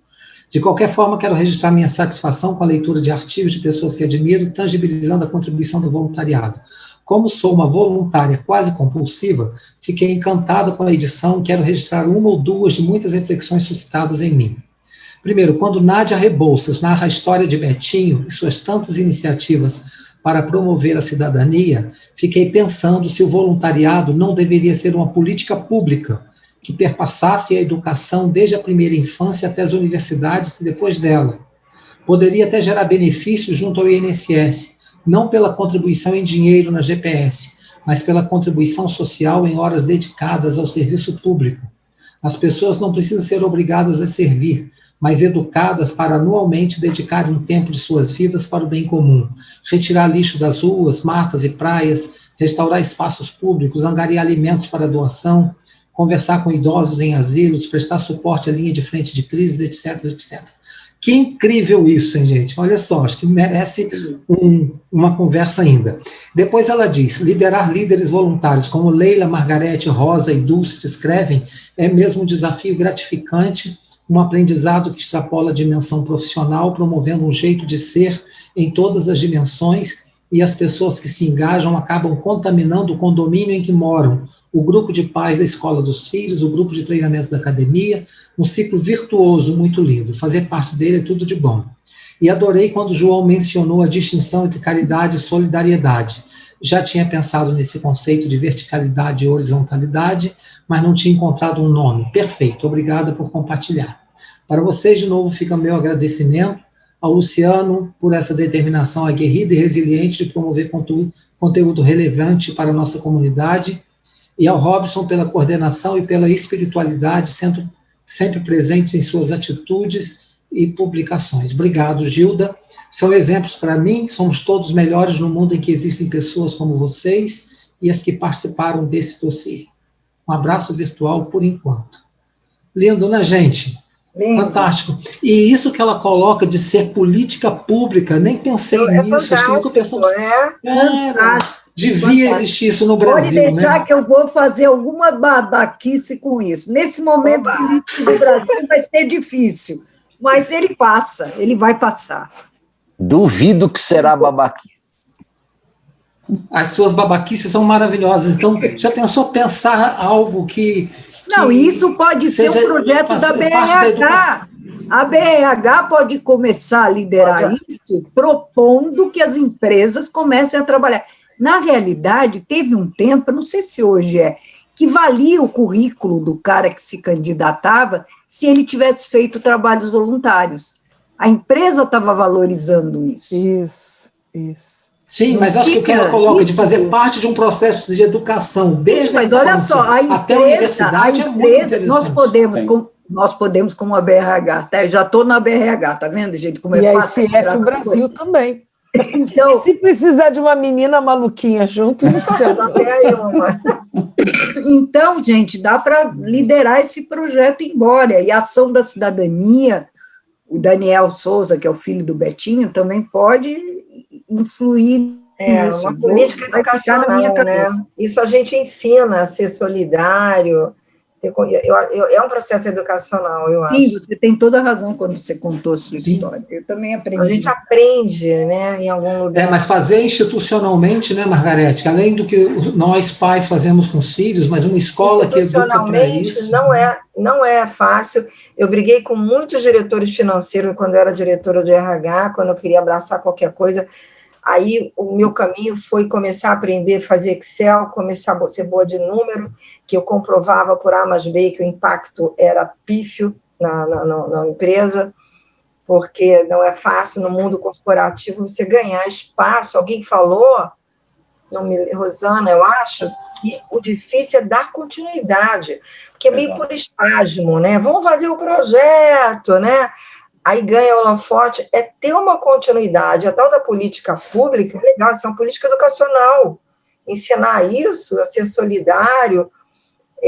De qualquer forma, quero registrar minha satisfação com a leitura de artigos de pessoas que admiro, tangibilizando a contribuição do voluntariado. Como sou uma voluntária quase compulsiva, fiquei encantada com a edição, quero registrar 1 ou 2 de muitas reflexões suscitadas em mim. Primeiro, quando Nádia Rebouças narra a história de Betinho e suas tantas iniciativas para promover a cidadania, fiquei pensando se o voluntariado não deveria ser uma política pública, que perpassasse a educação desde a primeira infância até as universidades e depois dela. Poderia até gerar benefícios junto ao INSS, não pela contribuição em dinheiro na GPS, mas pela contribuição social em horas dedicadas ao serviço público. As pessoas não precisam ser obrigadas a servir, mas educadas para anualmente dedicarem um tempo de suas vidas para o bem comum, retirar lixo das ruas, matas e praias, restaurar espaços públicos, angariar alimentos para doação, conversar com idosos em asilos, prestar suporte à linha de frente de crises, etc, etc. Que incrível isso, hein, gente? Olha só, acho que merece uma conversa ainda. Depois ela diz, liderar líderes voluntários, como Leila, Margarete, Rosa e Dulce descrevem, é mesmo um desafio gratificante, um aprendizado que extrapola a dimensão profissional, promovendo um jeito de ser em todas as dimensões, e as pessoas que se engajam acabam contaminando o condomínio em que moram, o grupo de pais da escola dos filhos, o grupo de treinamento da academia, um ciclo virtuoso muito lindo. Fazer parte dele é tudo de bom. E adorei quando João mencionou a distinção entre caridade e solidariedade. Já tinha pensado nesse conceito de verticalidade e horizontalidade, mas não tinha encontrado um nome. Perfeito, obrigada por compartilhar. Para vocês, de novo, fica meu agradecimento ao Luciano por essa determinação aguerrida e resiliente de promover conteúdo relevante para a nossa comunidade, e ao Robson pela coordenação e pela espiritualidade sempre presentes em suas atitudes e publicações. Obrigado, Gilda. São exemplos para mim, somos todos melhores no mundo em que existem pessoas como vocês e as que participaram desse dossiê. Um abraço virtual por enquanto. Lindo, né, gente? Lindo. Fantástico. E isso que ela coloca de ser política pública, nem pensei nisso. Fantástico, acho que nunca pensamos. Fantástico. Devia existir isso no Brasil, Pode deixar, né? que eu vou fazer alguma babaquice com isso. Nesse momento político do Brasil vai ser difícil, mas ele passa, ele vai passar. Duvido que será babaquice. As suas babaquices são maravilhosas. Então, já pensou pensar algo que Não, isso pode ser um projeto da BRH. A BRH pode começar a liderar isso, propondo que as empresas comecem a trabalhar. Na realidade, teve um tempo, não sei se hoje que valia o currículo do cara que se candidatava se ele tivesse feito trabalhos voluntários. A empresa estava valorizando isso. Isso. Sim, mas acho que o que ela coloca de fazer parte de um processo de educação, desde a infância olha só, a empresa, até a universidade, é muito interessante. Nós podemos, como a BRH, tá? Eu já estou na BRH, tá vendo, gente? Como é fácil. E a ICF Brasil também. Então, e se precisar de uma menina maluquinha junto, no céu. Então, gente, dá para liderar esse projeto embora. E a ação da cidadania, o Daniel Souza, que é o filho do Betinho, também pode influir nisso. Uma política educacional, né? Isso a gente ensina a ser solidário. É um processo educacional, eu acho. Sim, você tem toda a razão quando você contou a sua história. Eu também aprendi. A gente aprende, né, em algum lugar. Mas fazer institucionalmente, né, Margarete, além do que nós pais fazemos com os filhos, mas uma escola que educa para isso. Não é fácil. Eu briguei com muitos diretores financeiros quando eu era diretora de RH, quando eu queria abraçar qualquer coisa. Aí o meu caminho foi começar a aprender a fazer Excel, começar a ser boa de número, que eu comprovava por A mais B que o impacto era pífio na empresa, porque não é fácil no mundo corporativo você ganhar espaço. Alguém falou, Rosana, eu acho, que o difícil é dar continuidade, porque é meio por estágio, né? Vamos fazer o projeto, né? Aí ganha o holofote, é ter uma continuidade. A tal da política pública é legal, isso é uma política educacional. Ensinar isso, a ser solidário,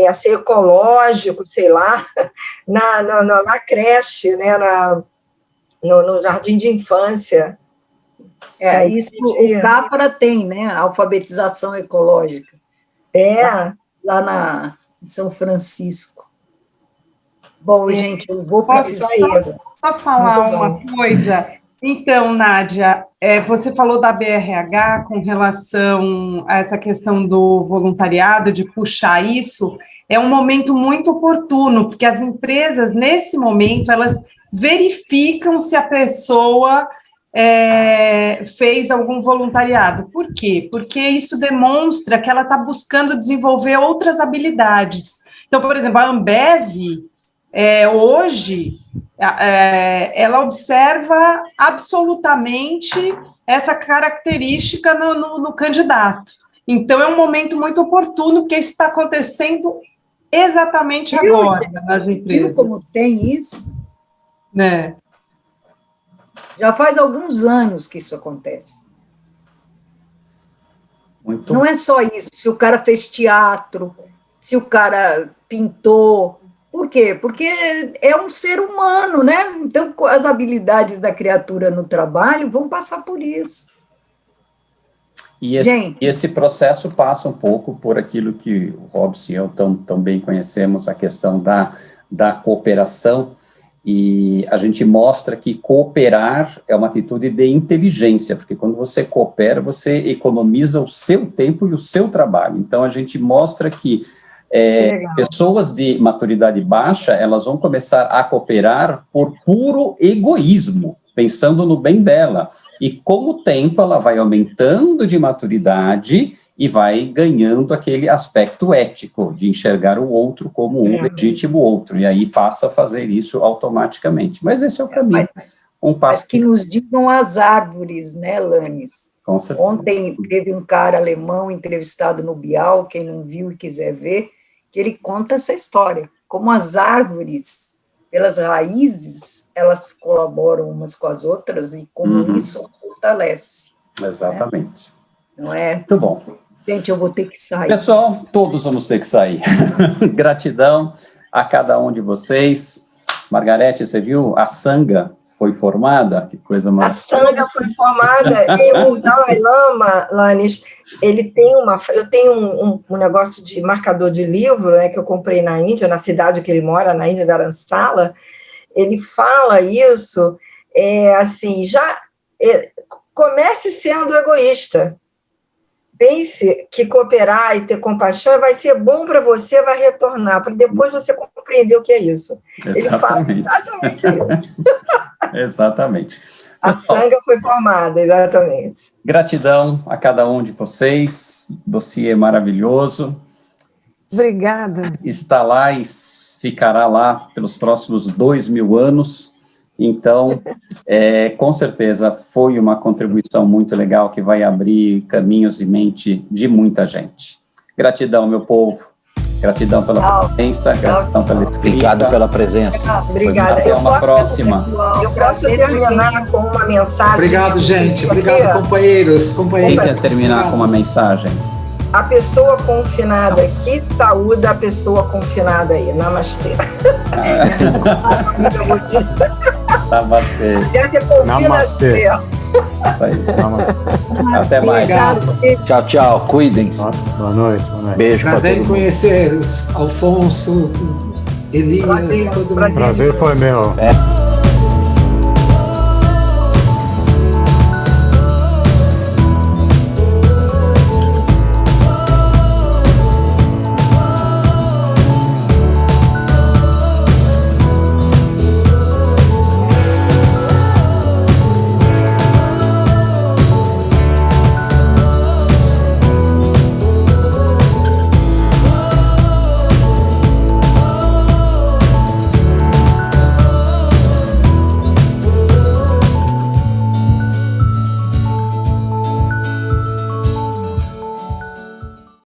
a ser ecológico, sei lá, na creche, né, no jardim de infância. Isso o CAPRA tem, né, a alfabetização ecológica. Lá em São Francisco. Bom, gente, eu vou precisar ir. Só falar uma coisa. Então, Nádia, você falou da BRH com relação a essa questão do voluntariado, de puxar isso. É um momento muito oportuno, porque as empresas, nesse momento, elas verificam se a pessoa fez algum voluntariado. Por quê? Porque isso demonstra que ela está buscando desenvolver outras habilidades. Então, por exemplo, a Ambev, hoje, ela observa absolutamente essa característica no candidato. Então, é um momento muito oportuno, porque isso está acontecendo exatamente agora nas empresas. Viu como tem isso? Né? Já faz alguns anos que isso acontece. Não é só isso, se o cara fez teatro, se o cara pintou. Por quê? Porque é um ser humano, né? Então, as habilidades da criatura no trabalho vão passar por isso. E esse processo passa um pouco por aquilo que o Robson e eu tão bem conhecemos, a questão da cooperação, e a gente mostra que cooperar é uma atitude de inteligência, porque quando você coopera, você economiza o seu tempo e o seu trabalho. Então, a gente mostra que pessoas de maturidade baixa, elas vão começar a cooperar por puro egoísmo, pensando no bem dela. E com o tempo, ela vai aumentando de maturidade e vai ganhando aquele aspecto ético, de enxergar o outro como um legítimo outro, e aí passa a fazer isso automaticamente. Mas esse é o caminho. Mas que nos digam as árvores, né, Lanes? Com certeza. Ontem teve um cara alemão entrevistado no Bial, quem não viu e quiser ver, que ele conta essa história, como as árvores, pelas raízes, elas colaboram umas com as outras e como isso as fortalece. Exatamente. Né? Não é? Muito bom. Gente, eu vou ter que sair. Pessoal, todos vamos ter que sair. Gratidão a cada um de vocês. Margarete, você viu? A Sanga foi formada, que coisa A maravilhosa. Sangha foi formada, e o Dalai Lama, Lanes, ele tem eu tenho um negócio de marcador de livro, né, que eu comprei na Índia, na cidade que ele mora, na Índia, Dharamsala. Ele fala isso, assim, comece sendo egoísta. Pense que cooperar e ter compaixão vai ser bom para você, vai retornar, para depois você compreender o que é isso. Exatamente. Ele fala exatamente isso. Exatamente. A Sangha foi formada, exatamente. Gratidão a cada um de vocês, dossiê maravilhoso. Obrigada. Está lá e ficará lá pelos próximos 2000 anos. Então, com certeza, foi uma contribuição muito legal que vai abrir caminhos e mente de muita gente. Gratidão, meu povo. Gratidão pela presença, gratidão pela escrita. Obrigado pela presença. Obrigada. Até uma próxima. Eu posso terminar com uma mensagem. Obrigado, gente. Obrigado, companheiros. Quem quer terminar com uma mensagem? A pessoa confinada aqui saúda a pessoa confinada aí. Namastê. Namastê. Namastê. Até mais. Tchau, tchau. Cuidem-se. Boa noite. Boa noite. Beijo para todo Prazer em mundo. conhecer Alfonso, Elias, todo mundo. Prazer foi meu.